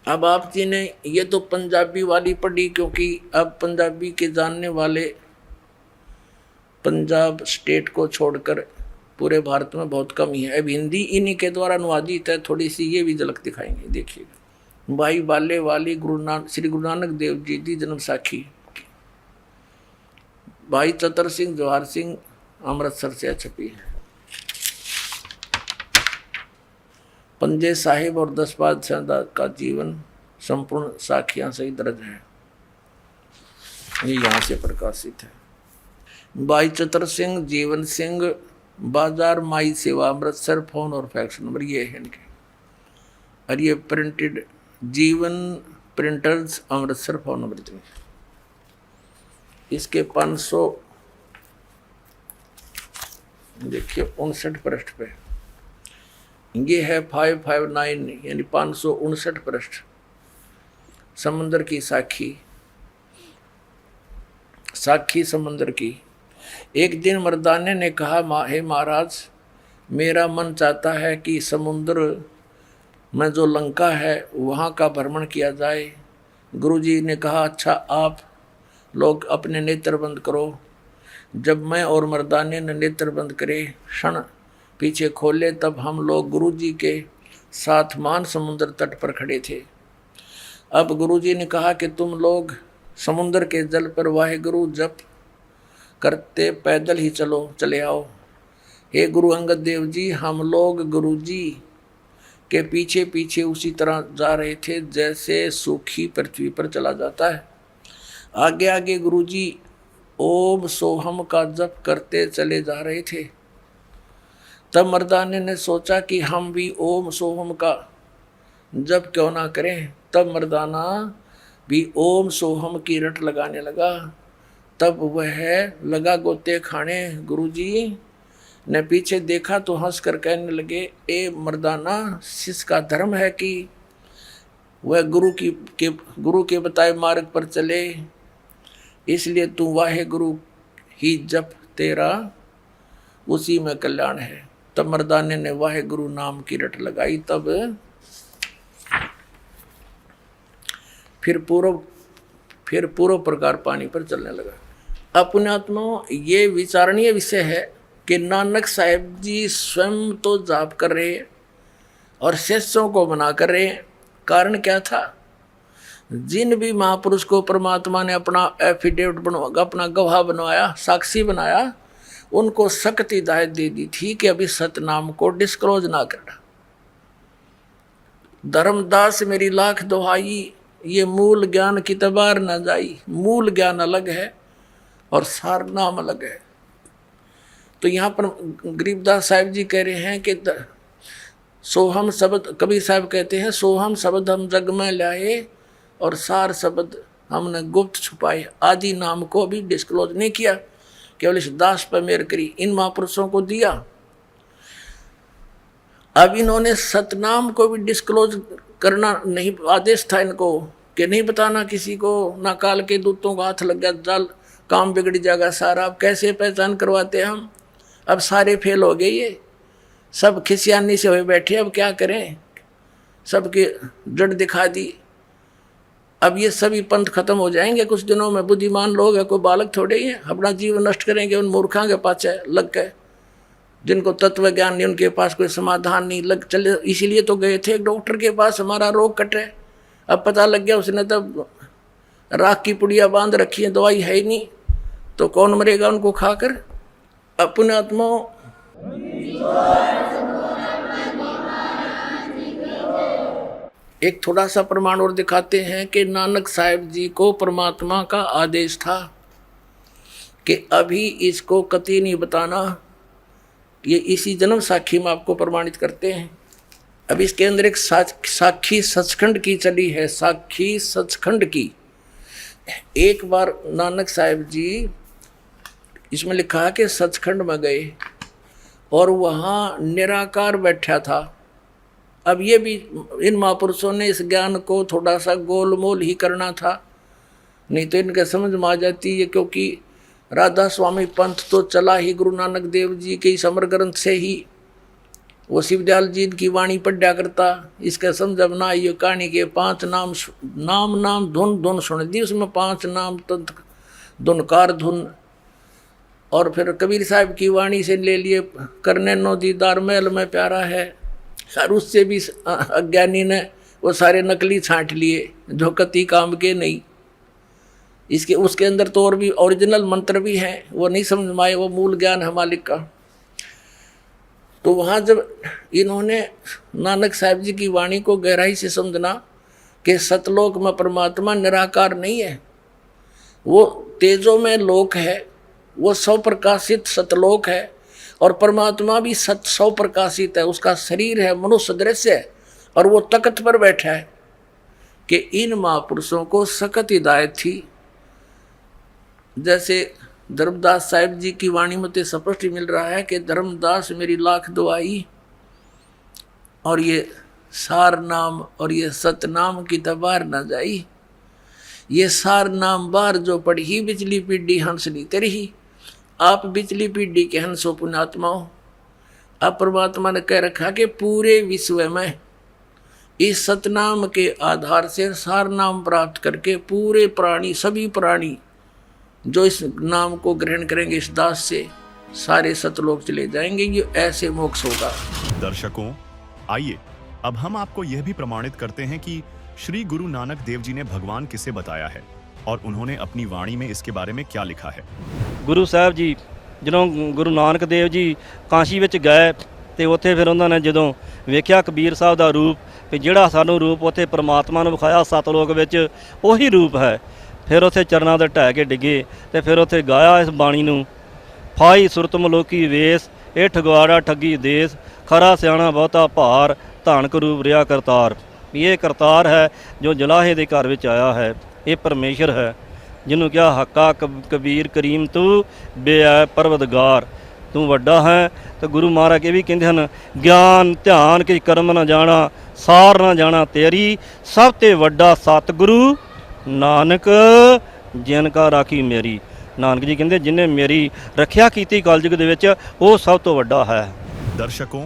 अब आप जी ने ये तो पंजाबी वाली पढ़ी, क्योंकि अब पंजाबी के जानने वाले पंजाब स्टेट को छोड़कर पूरे भारत में बहुत कम ही है। अब हिंदी इन्हीं के द्वारा अनुवादित है, थोड़ी सी ये भी झलक दिखाएंगे। देखिएगा, भाई बाले वाली श्री गुरु नानक देव जी की जन्म साखी। भाई चतर सिंह जवाहर सिंह अमृतसर से छपी है। पंजे साहिब और 10 बादशाह का जीवन संपूर्ण साखियां सही दर्ज है, ये यहाँ से प्रकाशित है। भाई चतर सिंह जीवन सिंह बाजार माई सेवा अमृतसर, फोन और फैक्स नंबर ये है इनके। और ये प्रिंटेड जीवन प्रिंटर्स अमृतसर, फोन नंबर इतने। इसके 500 देखिए 59 पृष्ठ पे, ये है 559 यानी 559 पृष्ठ। समंदर की साखी, साखी समंदर की। एक दिन मर्दाने ने कहा, हे महाराज, मेरा मन चाहता है कि समुद्र में जो लंका है वहाँ का भ्रमण किया जाए। गुरुजी ने कहा, अच्छा आप लोग अपने नेत्र बंद करो। जब मैं और मर्दाने ने नेत्र बंद करे, क्षण पीछे खोले, तब हम लोग गुरुजी के साथ मान समुद्र तट पर खड़े थे। अब गुरुजी ने कहा कि तुम लोग समुद्र के जल पर वाहेगुरु जप करते पैदल ही चले आओ। हे गुरु अंगद देव जी, हम लोग गुरुजी के पीछे पीछे उसी तरह जा रहे थे जैसे सूखी पृथ्वी पर चला जाता है। आगे आगे गुरुजी ओम सोहम का जप करते चले जा रहे थे। तब मर्दाने ने सोचा कि हम भी ओम सोहम का जप क्यों ना करें। तब मर्दाना भी ओम सोहम की रट लगाने लगा। तब वह लगा गोते खाने। गुरुजी ने पीछे देखा तो हंसकर कहने लगे, ए मर्दाना, शिष्य का धर्म है कि वह गुरु के बताए मार्ग पर चले, इसलिए तू वाहे गुरु ही जप, तेरा उसी में कल्याण है। तब मर्दाने ने वाहे गुरु नाम की रट लगाई। तब फिर पूर्व प्रकार पानी पर चलने लगा। अपने आत्मा ये विचारणीय विषय है कि नानक साहिब जी स्वयं तो जाप कर रहे हैं और शिष्यों को मना कर रहे हैं। कारण क्या था? जिन भी महापुरुष को परमात्मा ने अपना एफिडेविट बनवा, अपना गवाह बनवाया, साक्षी बनाया, उनको सख्त हिदायत दे दी थी कि अभी सतनाम को डिस्क्लोज ना करना। धर्मदास मेरी लाख दुहाई, ये मूल ज्ञान की तबार न जाई। मूल ज्ञान अलग है और सार नाम अलग है। तो यहाँ पर गरीबदास साहिब जी कह रहे हैं कि सोहम शब्द, कबीर साहब कहते हैं, सोहम शब्द हम जग में लाए और सार शब्द हमने गुप्त छुपाए। आदि नाम को भी डिस्क्लोज नहीं किया, केवल इस दास पर मेहर करी, इन महापुरुषों को दिया। अब इन्होंने सतनाम को भी डिस्क्लोज करना नहीं, आदेश था इनको कि नहीं बताना किसी को, ना काल के दूतों का हाथ लग गया, जाल काम बिगड़ जाएगा सारा। अब कैसे पहचान करवाते हम? अब सारे फेल हो गए, ये सब खिसियानी से हुए बैठे, अब क्या करें? सबके जड़ दिखा दी। अब ये सभी पंथ खत्म हो जाएंगे कुछ दिनों में। बुद्धिमान लोग है, कोई बालक थोड़े ही है, अपना जीवन नष्ट करेंगे उन मूर्खों के पास लग गए, जिनको तत्व ज्ञान नहीं, उनके पास कोई समाधान नहीं, लग चले। इसीलिए तो गए थे एक डॉक्टर के पास, हमारा रोग कटे। अब पता लग गया उसने तब राख की पुड़िया बांध रखी है, दवाई है ही नहीं, तो कौन मरेगा उनको खाकर? अपने आत्मा एक थोड़ा सा प्रमाण और दिखाते हैं कि नानक साहिब जी को परमात्मा का आदेश था कि अभी इसको कतई नहीं बताना। ये इसी जन्म साखी में आपको प्रमाणित करते हैं। अब इसके अंदर एक साखी सचखंड की चली है, साखी सचखंड की। एक बार नानक साहिब जी, इसमें लिखा है कि सचखंड में गए और वहाँ निराकार बैठा था। अब ये भी इन महापुरुषों ने इस ज्ञान को थोड़ा सा गोलमोल ही करना था, नहीं तो इनके समझ में आ जाती है। क्योंकि राधा स्वामी पंथ तो चला ही गुरु नानक देव जी के समर ग्रंथ से ही। वो शिवदयाल जी की वाणी पढ़ा करता, इसका समझ अब ना ये कहानी के 5 नाम धुन धुन सुन दी। उसमें 5 नाम तंत्र धुनकार धुन और फिर कबीर साहब की वाणी से ले लिए, करने नो दीदार महल में प्यारा है। और उससे भी अज्ञानी ने वो सारे नकली छांट लिए जो कति काम के नहीं। इसके उसके अंदर तो और भी ओरिजिनल मंत्र भी हैं, वो नहीं समझ में आए, वो मूल ज्ञान है मालिक का। तो वहाँ जब इन्होंने नानक साहब जी की वाणी को गहराई से समझना कि सतलोक में परमात्मा निराकार नहीं है, वो तेजों में लोक है, वो सौ प्रकाशित सतलोक है, और परमात्मा भी सौ प्रकाशित है। उसका शरीर है मनुष्य दृश्य है, और वो तख्त पर बैठा है। कि इन महापुरुषों को सख्त हिदायत थी। जैसे धर्मदास साहिब जी की वाणी में तो स्पष्ट मिल रहा है कि धर्मदास मेरी लाख दुआई, और ये सार नाम और ये सत नाम की तबार न जाई। ये सार नाम बार जो पढ़ी बिचली पीढ़ी हंसनी तेरी। आप बिचली पीढ़ी के हंसो पुण्यात्माओं। अब परमात्मा ने कह रखा कि पूरे विश्व में इस सतनाम के आधार से सार नाम प्राप्त करके पूरे प्राणी, सभी प्राणी जो इस नाम को ग्रहण करेंगे इस दास से, सारे सतलोक चले जाएंगे। ये ऐसे मोक्ष होगा। दर्शकों, आइए अब हम आपको यह भी प्रमाणित करते हैं कि श्री गुरु नानक देव जी ने भगवान किसे बताया है और उन्होंने अपनी वाणी में इसके बारे में क्या लिखा है। गुरु साहब जी ਜਦੋਂ ਗੁਰੂ ਨਾਨਕ ਦੇਵ ਜੀ ਕਾਂਸ਼ੀ ਵਿੱਚ ਗਏ ਤੇ ਉੱਥੇ ਫਿਰ ਉਹਨਾਂ ਨੇ ਜਦੋਂ ਵੇਖਿਆ ਕਬੀਰ ਸਾਹਿਬ ਦਾ ਰੂਪ, ਕਿ ਜਿਹੜਾ ਸਾਨੂੰ ਰੂਪ ਉੱਥੇ ਪ੍ਰਮਾਤਮਾ ਨੂੰ ਵਿਖਾਇਆ ਸਤਲੋਕ ਵਿੱਚ ਉਹੀ ਰੂਪ ਹੈ। ਫਿਰ ਉੱਥੇ ਚਰਨਾਂ ਦੇ ਢਹਿ ਕੇ ਡਿੱਗੇ ਤੇ ਫਿਰ ਉੱਥੇ ਗਾਇਆ ਇਸ ਬਾਣੀ ਨੂੰ, ਫਾਈ ਸੁਰਤਮ ਲੋਕੀ ਵੇਸ ਇਹ ਠਗਵਾੜਾ ਠੱਗੀ ਦੇਸ, ਖਰਾ ਸਿਆਣਾ ਬਹੁਤਾ ਭਾਰ ਧਾਨਕ ਰੂਪ ਰਿਆ ਕਰਤਾਰ। ਇਹ ਕਰਤਾਰ ਹੈ ਜੋ ਜਲਾਹੇ ਦੇ ਘਰ ਵਿੱਚ ਆਇਆ ਹੈ, ਇਹ ਪਰਮੇਸ਼ਰ ਹੈ ਜਿਹਨੂੰ ਕਿਹਾ ਹੱਕਾ ਕਬੀਰ ਕਰੀਮ ਤੂੰ ਬੇਅ ਪਰਵਦਗਾਰ, ਤੂੰ ਵੱਡਾ ਹੈ। ਤੇ ਗੁਰੂ ਮਹਾਰਾਜ ਇਹ ਵੀ ਕਹਿੰਦੇ ਹਨ, ਗਿਆਨ ਧਿਆਨ ਕਿ ਕਰਮ ਨਾ ਜਾਣਾ ਸਾਰ ਨਾ ਜਾਣਾ ਤੇਰੀ, ਸਭ ਤੇ ਵੱਡਾ ਸਤਿਗੁਰੂ ਨਾਨਕ ਜਿਨ ਕਾ ਰਾਖੀ ਮੇਰੀ। ਨਾਨਕ ਜੀ ਕਹਿੰਦੇ ਜਿਹਨੇ ਮੇਰੀ ਰੱਖਿਆ ਕੀਤੀ ਕਲਯੁਗ ਦੇ ਵਿੱਚ ਉਹ ਸਭ ਤੋਂ ਵੱਡਾ ਹੈ। दर्शकों,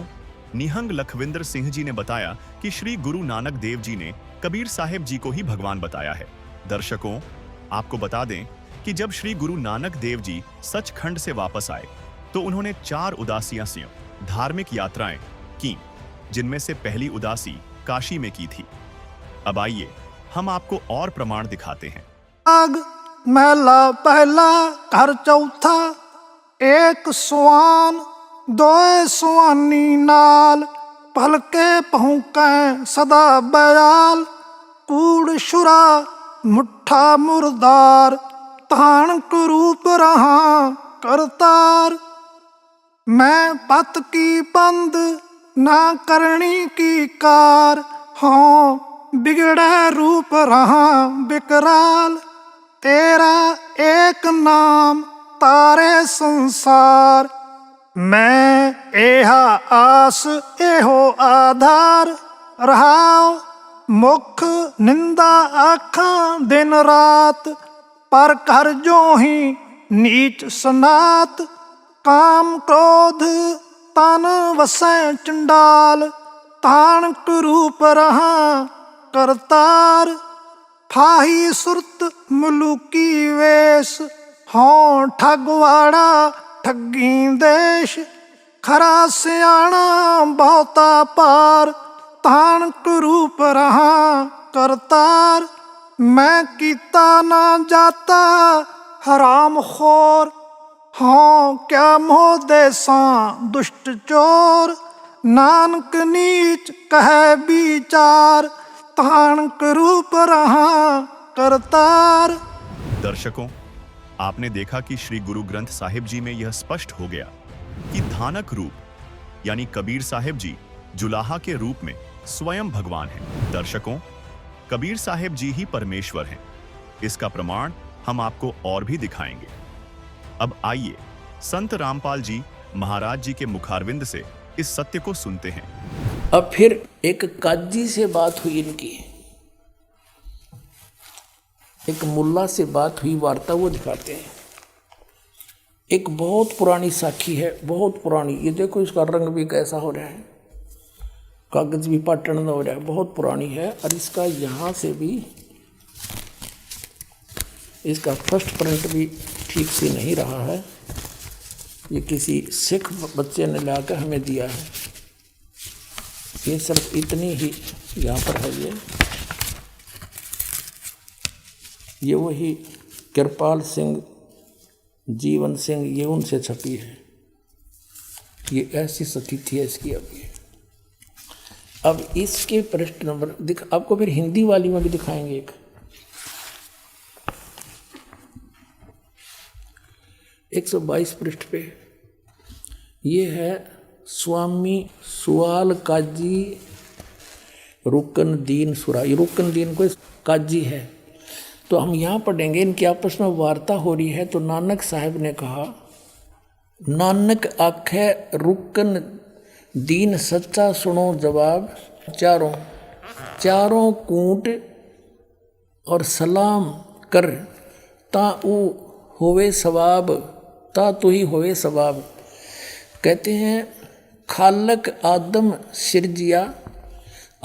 निहंग लखविंदर सिंह जी ने बताया कि श्री गुरु नानक देव जी ने कबीर साहिब जी को ही भगवान बताया है। दर्शकों, आपको बता दें कि जब श्री गुरु नानक देव जी सचखंड से वापस आए तो उन्होंने 4 उदासियां सी धार्मिक यात्राएं की, जिनमें से पहली उदासी काशी में की थी। अब आइए हम आपको और प्रमाण दिखाते हैं। आग महला पहला घर चौथा, एक सुआन दोए सुआनी नाल, पलके पहुँकै सदा बयाल, कूड़ शुरा मुठा मुर्दार, ताणक रूप रहा करतार। मैं पत की बंद ना करनी की कार, हाँ बिगड़े रूप रहा बिकराल। तेरा एक नाम तारे संसार, मैं एहा आस एहो आधार। रहाओ मुख निंदा आखा दिन रात, पर कर जो ही नीच सनात। काम क्रोध तन वसै चंडाल, ताणक रूप रहा करतार। फाही सुरत मुलुकी वेश, हों ठगवाड़ा ठगी देश। खरा सियाणा बहुता पार, ताणक रूप रहा करतार। मैं कीता ना जाता हराम खोर, हाँ क्या मोह देसा दुष्ट चोर। नानक नीच कहे विचार, ताणक रूप रहा करतार। दर्शकों, आपने देखा कि श्री गुरु ग्रंथ साहिब जी में यह स्पष्ट हो गया कि धानक रूप यानी कबीर साहिब जी जुलाहा के रूप में स्वयं भगवान हैं। दर्शकों, कबीर साहिब जी ही परमेश्वर हैं। इसका प्रमाण हम आपको और भी दिखाएंगे। अब आइए संत रामपाल जी महाराज जी के मुखारविंद से इस सत्य को सुनते हैं। अब फिर एक काजी से बात हुई इनकी, एक मुल्ला से बात हुई, वार्ता वो दिखाते हैं। एक बहुत पुरानी साखी है, बहुत पुरानी। ये देखो इसका रंग भी कैसा हो रहा है, कागज भी पाटन हो रहा है, बहुत पुरानी है। और इसका यहाँ से भी इसका फर्स्ट प्रिंट भी ठीक से नहीं रहा है। ये किसी सिख बच्चे ने लाकर हमें दिया है। ये सिर्फ इतनी ही यहाँ पर है। ये वही कृपाल सिंह, जीवन सिंह, ये उनसे छपी है। ये ऐसी स्थिति है इसकी। अब इसके पृष्ठ नंबर आपको फिर हिंदी वाली में भी दिखाएंगे। एक 122 पृष्ठ पे ये है स्वामी सुआल काजी रुकन दीन सुरा। ये रुकन दीन कोई काजी है। तो हम यहाँ पढ़ेंगे, इनकी आपस में वार्ता हो रही है। तो नानक साहब ने कहा, नानक आखे रुकन दीन सच्चा सुनो जवाब, चारों कूट और सलाम कर ता ऊ होवे सवाब, ता तू ही होवे सवाब। कहते हैं खालक आदम सिरजिया,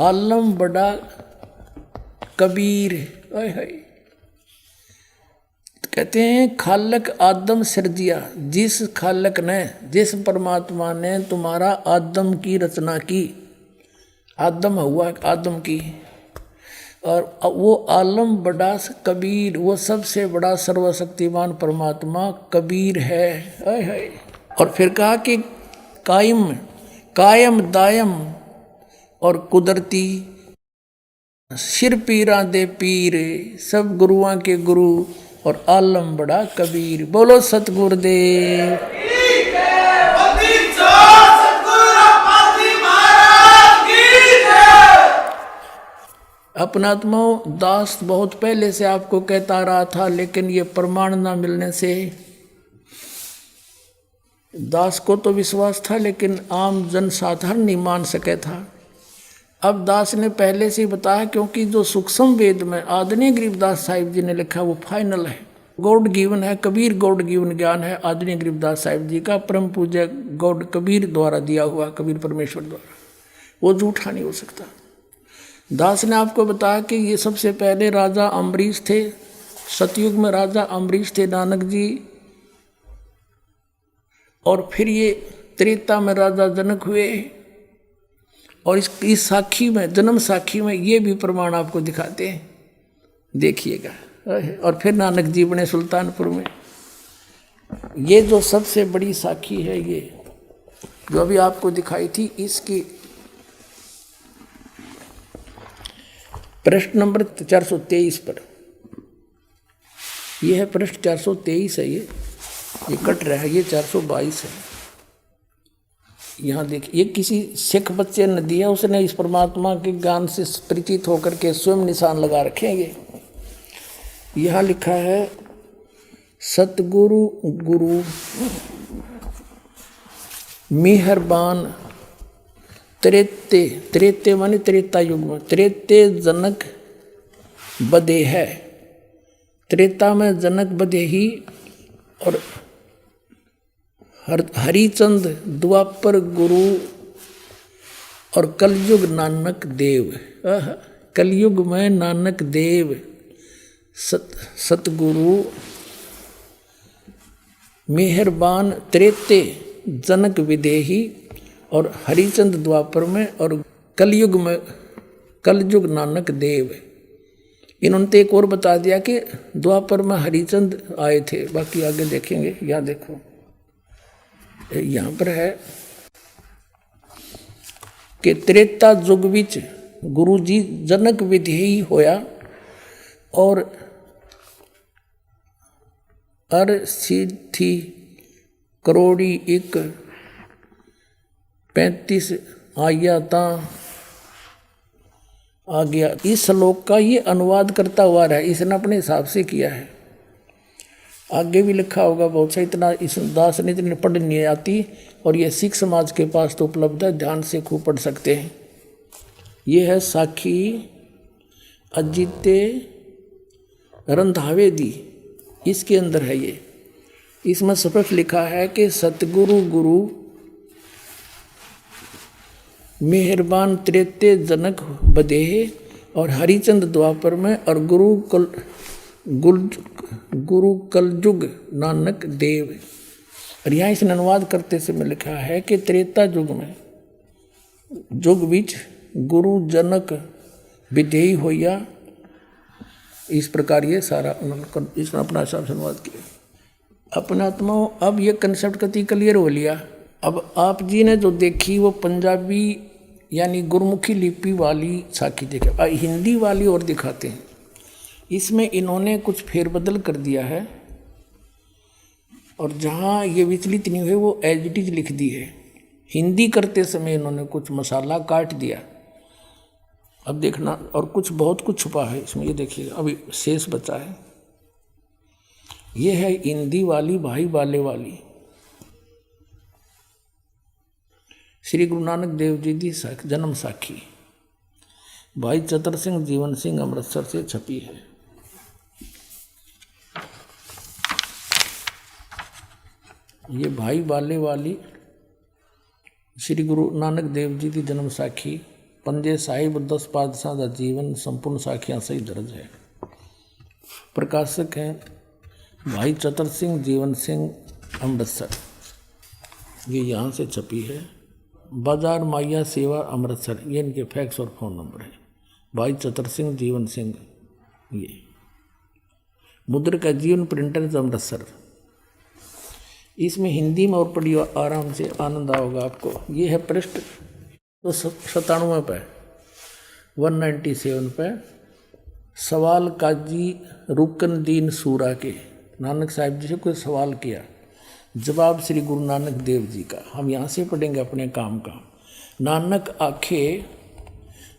आलम बड़ा कबीर। कहते हैं खालक आदम सिरजिया, जिस खालक ने, जिस परमात्मा ने तुम्हारा आदम की रचना की, आदम हुआ आदम की, और वो आलम बड़ा कबीर, वो सबसे बड़ा सर्वशक्तिमान परमात्मा कबीर है। और फिर कहा कि कायम दायम और कुदरती, सिर पीरा दे पीर, सब गुरुआं के गुरु, और आलम बड़ा कबीर। बोलो सतगुरुदेव। अपनात्माओं, दास बहुत पहले से आपको कहता रहा था, लेकिन ये प्रमाण ना मिलने से दास को तो विश्वास था, लेकिन आम जन साधारण नहीं मान सके था। अब दास ने पहले से ही बताया, क्योंकि जो सूक्ष्म वेद में आदरणीय गरीबदास साहिब जी ने लिखा वो फाइनल है, गॉड गिवन है। कबीर गॉड गिवन ज्ञान है आदरणीय गरीबदास साहिब जी का, परम पूज्य गॉड कबीर द्वारा दिया हुआ, कबीर परमेश्वर द्वारा, वो झूठा नहीं हो सकता। दास ने आपको बताया कि ये सबसे पहले राजा अम्बरीश थे, सतयुग में राजा अम्बरीश थे नानक जी, और फिर ये त्रेता में राजा जनक हुए। और इस साखी में, जन्म साखी में ये भी प्रमाण आपको दिखाते हैं, देखिएगा। और फिर नानक जी बने सुल्तानपुर में। ये जो सबसे बड़ी साखी है, ये जो अभी आपको दिखाई थी, इसकी पृष्ठ नंबर 423 पर, यह है पृष्ठ 423 है। ये कट रहा है, ये 422 है। यहाँ देखिए, ये किसी सिख बच्चे ने दिया, उसने इस परमात्मा के ज्ञान से परिचित होकर के स्वयं निशान लगा रखे हैं। ये यहाँ लिखा है सतगुरु गुरु मेहरबान त्रेते माने त्रेता युग में, त्रेते जनक बदे है। त्रेता में जनक बदे ही, और हरिचंद द्वापर गुरु, और कलयुग नानक देव। कलयुग में नानक देव सतगुरु मेहरबान त्रेते जनक विदेही, और हरिचंद द्वापर में, और कलयुग में कलयुग नानक देव। इन्होंने तो एक और बता दिया कि द्वापर में हरिचंद आए थे, बाकी आगे देखेंगे। यहाँ देखो, यहाँ पर है कि त्रेता युग विच गुरु जी जनक विधेयी होया, और अर सिद्धि करोड़ी एक 35 आया ता आ गया। इस श्लोक का ये अनुवाद करता हुआ रहा, इसने अपने हिसाब से किया है। आगे भी लिखा होगा बहुत सा, इतना इस दास ने इतनी पढ़ नहीं आती, और ये सिख समाज के पास तो उपलब्ध है, ध्यान से खूब पढ़ सकते हैं। ये है साखी अजिते रंधावे दी, इसके अंदर है ये। इसमें स्पष्ट लिखा है कि सतगुरु गुरु मेहरबान त्रेते जनक बदेह, और हरिचंद द्वापर में, और गुरु कलयुग नानक देव। और यहाँ इसने अनुवाद करते समय लिखा है कि त्रेता युग में जुग बीच गुरु जनक विधेयी होया, इस प्रकार ये सारा उन्होंने इसने अपना हिसाब से अनुवाद किया। अपने आत्माओं, अब ये कंसेप्ट कति क्लियर हो लिया। अब आप जी ने जो देखी वो पंजाबी यानी गुरमुखी लिपि वाली साखी देखे, हिंदी वाली और दिखाते हैं। इसमें इन्होंने कुछ फेरबदल कर दिया है और जहाँ ये विचलित नहीं हुए वो एज इट इज लिख दी है। हिंदी करते समय इन्होंने कुछ मसाला काट दिया, अब देखना, और कुछ बहुत कुछ छुपा है इसमें, ये देखिएगा अभी शेष बचा है। ये है हिंदी वाली भाई बाले वाली श्री गुरु नानक देव जी की जन्म साखी, भाई चतर सिंह जीवन सिंह अमृतसर से छपी है। ये भाई बाले वाली श्री गुरु नानक देव जी की जन्म साखी, पंजे साहिब 10 पातशाह का जीवन संपूर्ण साखियाँ सही दर्ज है। प्रकाशक हैं भाई चतर सिंह जीवन सिंह अमृतसर, ये यहाँ से छपी है। बाजार माइया सेवा अमृतसर, ये इनके फैक्स और फ़ोन नंबर है। भाई चतर सिंह जीवन सिंह, ये मुद्रिका जीवन प्रिंटर्स अमृतसर। इसमें हिंदी में और पढ़िए आराम से, आनंद आओगा आपको। ये है पृष्ठ 97 पे, 197 पे। सवाल काजी रुकनदीन सूरा के, नानक साहिब जी से कोई सवाल किया, जवाब श्री गुरु नानक देव जी का। हम यहाँ से पढ़ेंगे अपने काम का। नानक आखे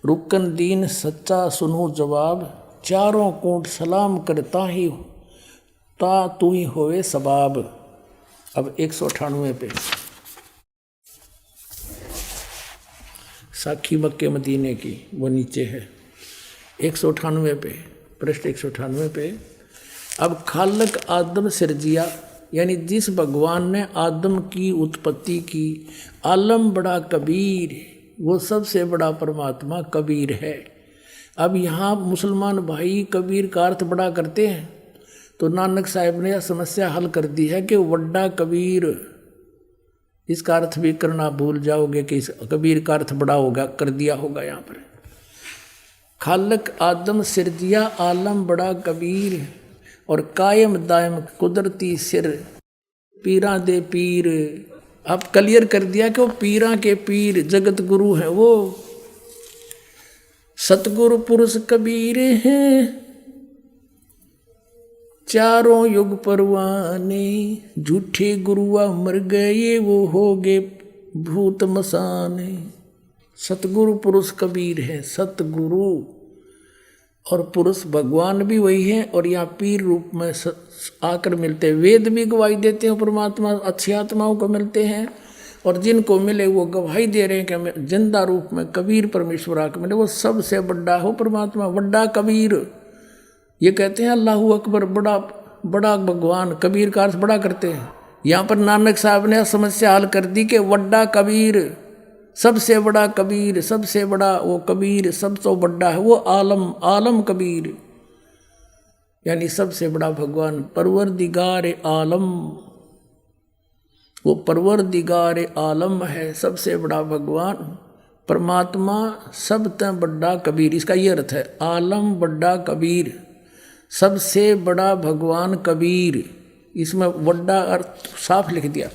रुकनदीन सच्चा सुनो जवाब, चारों कोट सलाम करता ही ता तू ही होवे सबाब। अब 198 पे साखी मक्के मदीने की, वो नीचे है 198 पे, पृष्ठ 198 पे। अब खालक आदम सिरजिया, यानी जिस भगवान ने आदम की उत्पत्ति की, आलम बड़ा कबीर, वो सबसे बड़ा परमात्मा कबीर है। अब यहाँ मुसलमान भाई कबीर का अर्थ बड़ा करते हैं, तो नानक साहब ने यह समस्या हल कर दी है कि वड्डा कबीर, इसका अर्थ भी करना भूल जाओगे कि इस कबीर का अर्थ बड़ा होगा, कर दिया होगा यहाँ पर। खालक आदम सिरजिया आलम बड़ा कबीर, और कायम दायम कुदरती सिर, पीरा दे पीर। अब क्लियर कर दिया कि वो पीरा के पीर जगत गुरु हैं। वो सतगुरु पुरुष कबीर हैं, चारों युग परवाने, झूठे गुरुआ मर गए वो हो गए भूत मसाने। सतगुरु पुरुष कबीर है, सतगुरु और पुरुष भगवान भी वही है, और यहाँ पीर रूप में आकर मिलते हैं। वेद भी गवाही देते हैं, परमात्मा अच्छी आत्माओं को मिलते हैं, और जिनको मिले वो गवाही दे रहे हैं कि हमें जिंदा रूप में कबीर परमेश्वर आकर मिले। वो सबसे बड़ा हो परमात्मा, बड़ा कबीर। ये कहते हैं अल्लाहू अकबर, बड़ा बड़ा भगवान। कबीर का अर्थ बड़ा करते हैं। यहाँ पर नानक साहब ने समस्या हल कर दी कि वड्डा कबीर, सबसे बड़ा कबीर, सबसे बड़ा वो कबीर, सब तो बड़ा है वो आलम, आलम कबीर, यानी सबसे बड़ा भगवान परवरदिगार आलम। वो परवरदिगार आलम है, सबसे बड़ा भगवान परमात्मा, सब तक बड़ा कबीर। इसका ये अर्थ है, आलम बड़ा कबीर, सबसे बड़ा भगवान कबीर। इसमें बड़ा अर्थ साफ लिख दिया।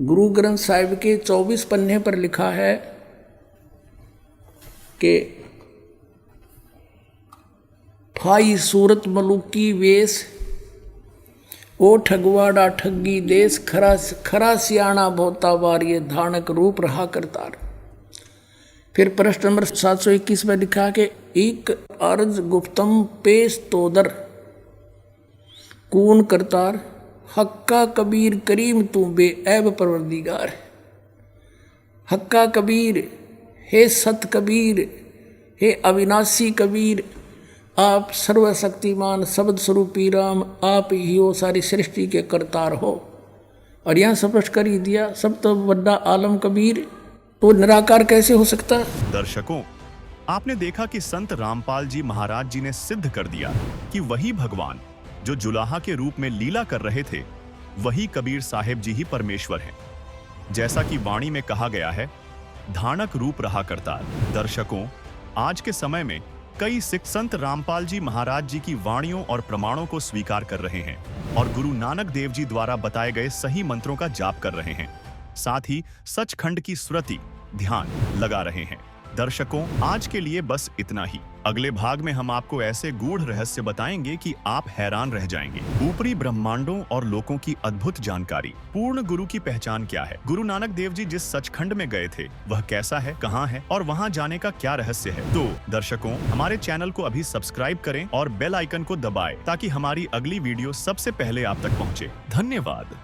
गुरु ग्रंथ साहिब के 24 पन्ने पर लिखा है कि फाई सूरत मलुकी वेश, ओ ठगवाड़ा ठगी देश, खरा सियाणा भोता बार, ये धानक रूप रहा करतार। फिर प्रश्न नंबर 721 में लिखा कि एक अर्ज गुप्तम पेश तोदर, कून करतार, हक्का कबीर करीम तू बे ऐब परवरदिगार। हक्का कबीर, हे सत कबीर, हे अविनाशी कबीर, आप सर्वशक्तिमान शब्द स्वरूपी राम, आप ही हो सारी सृष्टि के करतार हो। और यहाँ स्पष्ट कर ही दिया, सब तो बड़ा आलम कबीर, तो निराकार कैसे हो सकता। दर्शकों, आपने देखा कि संत रामपाल जी महाराज जी ने सिद्ध कर दिया कि वही भगवान जो जुलाहा के रूप में लीला कर रहे थे, वही कबीर साहिब जी ही परमेश्वर हैं। जैसा कि वाणी में कहा गया है, धानक रूप रहा करतार। दर्शकों, आज के समय में कई सिख संत रामपाल जी महाराज जी की वाणियों और प्रमाणों को स्वीकार कर रहे हैं और गुरु नानक देव जी द्वारा बताए गए सही मंत्रों का जाप कर रहे हैं। साथ ही सचखंड की स्मृति ध्यान लगा रहे हैं। दर्शकों, आज के लिए बस इतना ही। अगले भाग में हम आपको ऐसे गूढ़ रहस्य बताएंगे कि आप हैरान रह जाएंगे। ऊपरी ब्रह्मांडों और लोकों की अद्भुत जानकारी। पूर्ण गुरु की पहचान क्या है? गुरु नानक देव जी जिस सचखंड में गए थे वह कैसा है, कहाँ है और वहाँ जाने का क्या रहस्य है? तो दर्शकों, हमारे चैनल को अभी सब्सक्राइब करें और बेल आइकन को दबाएं ताकि हमारी अगली वीडियो सबसे पहले आप तक पहुँचे। धन्यवाद।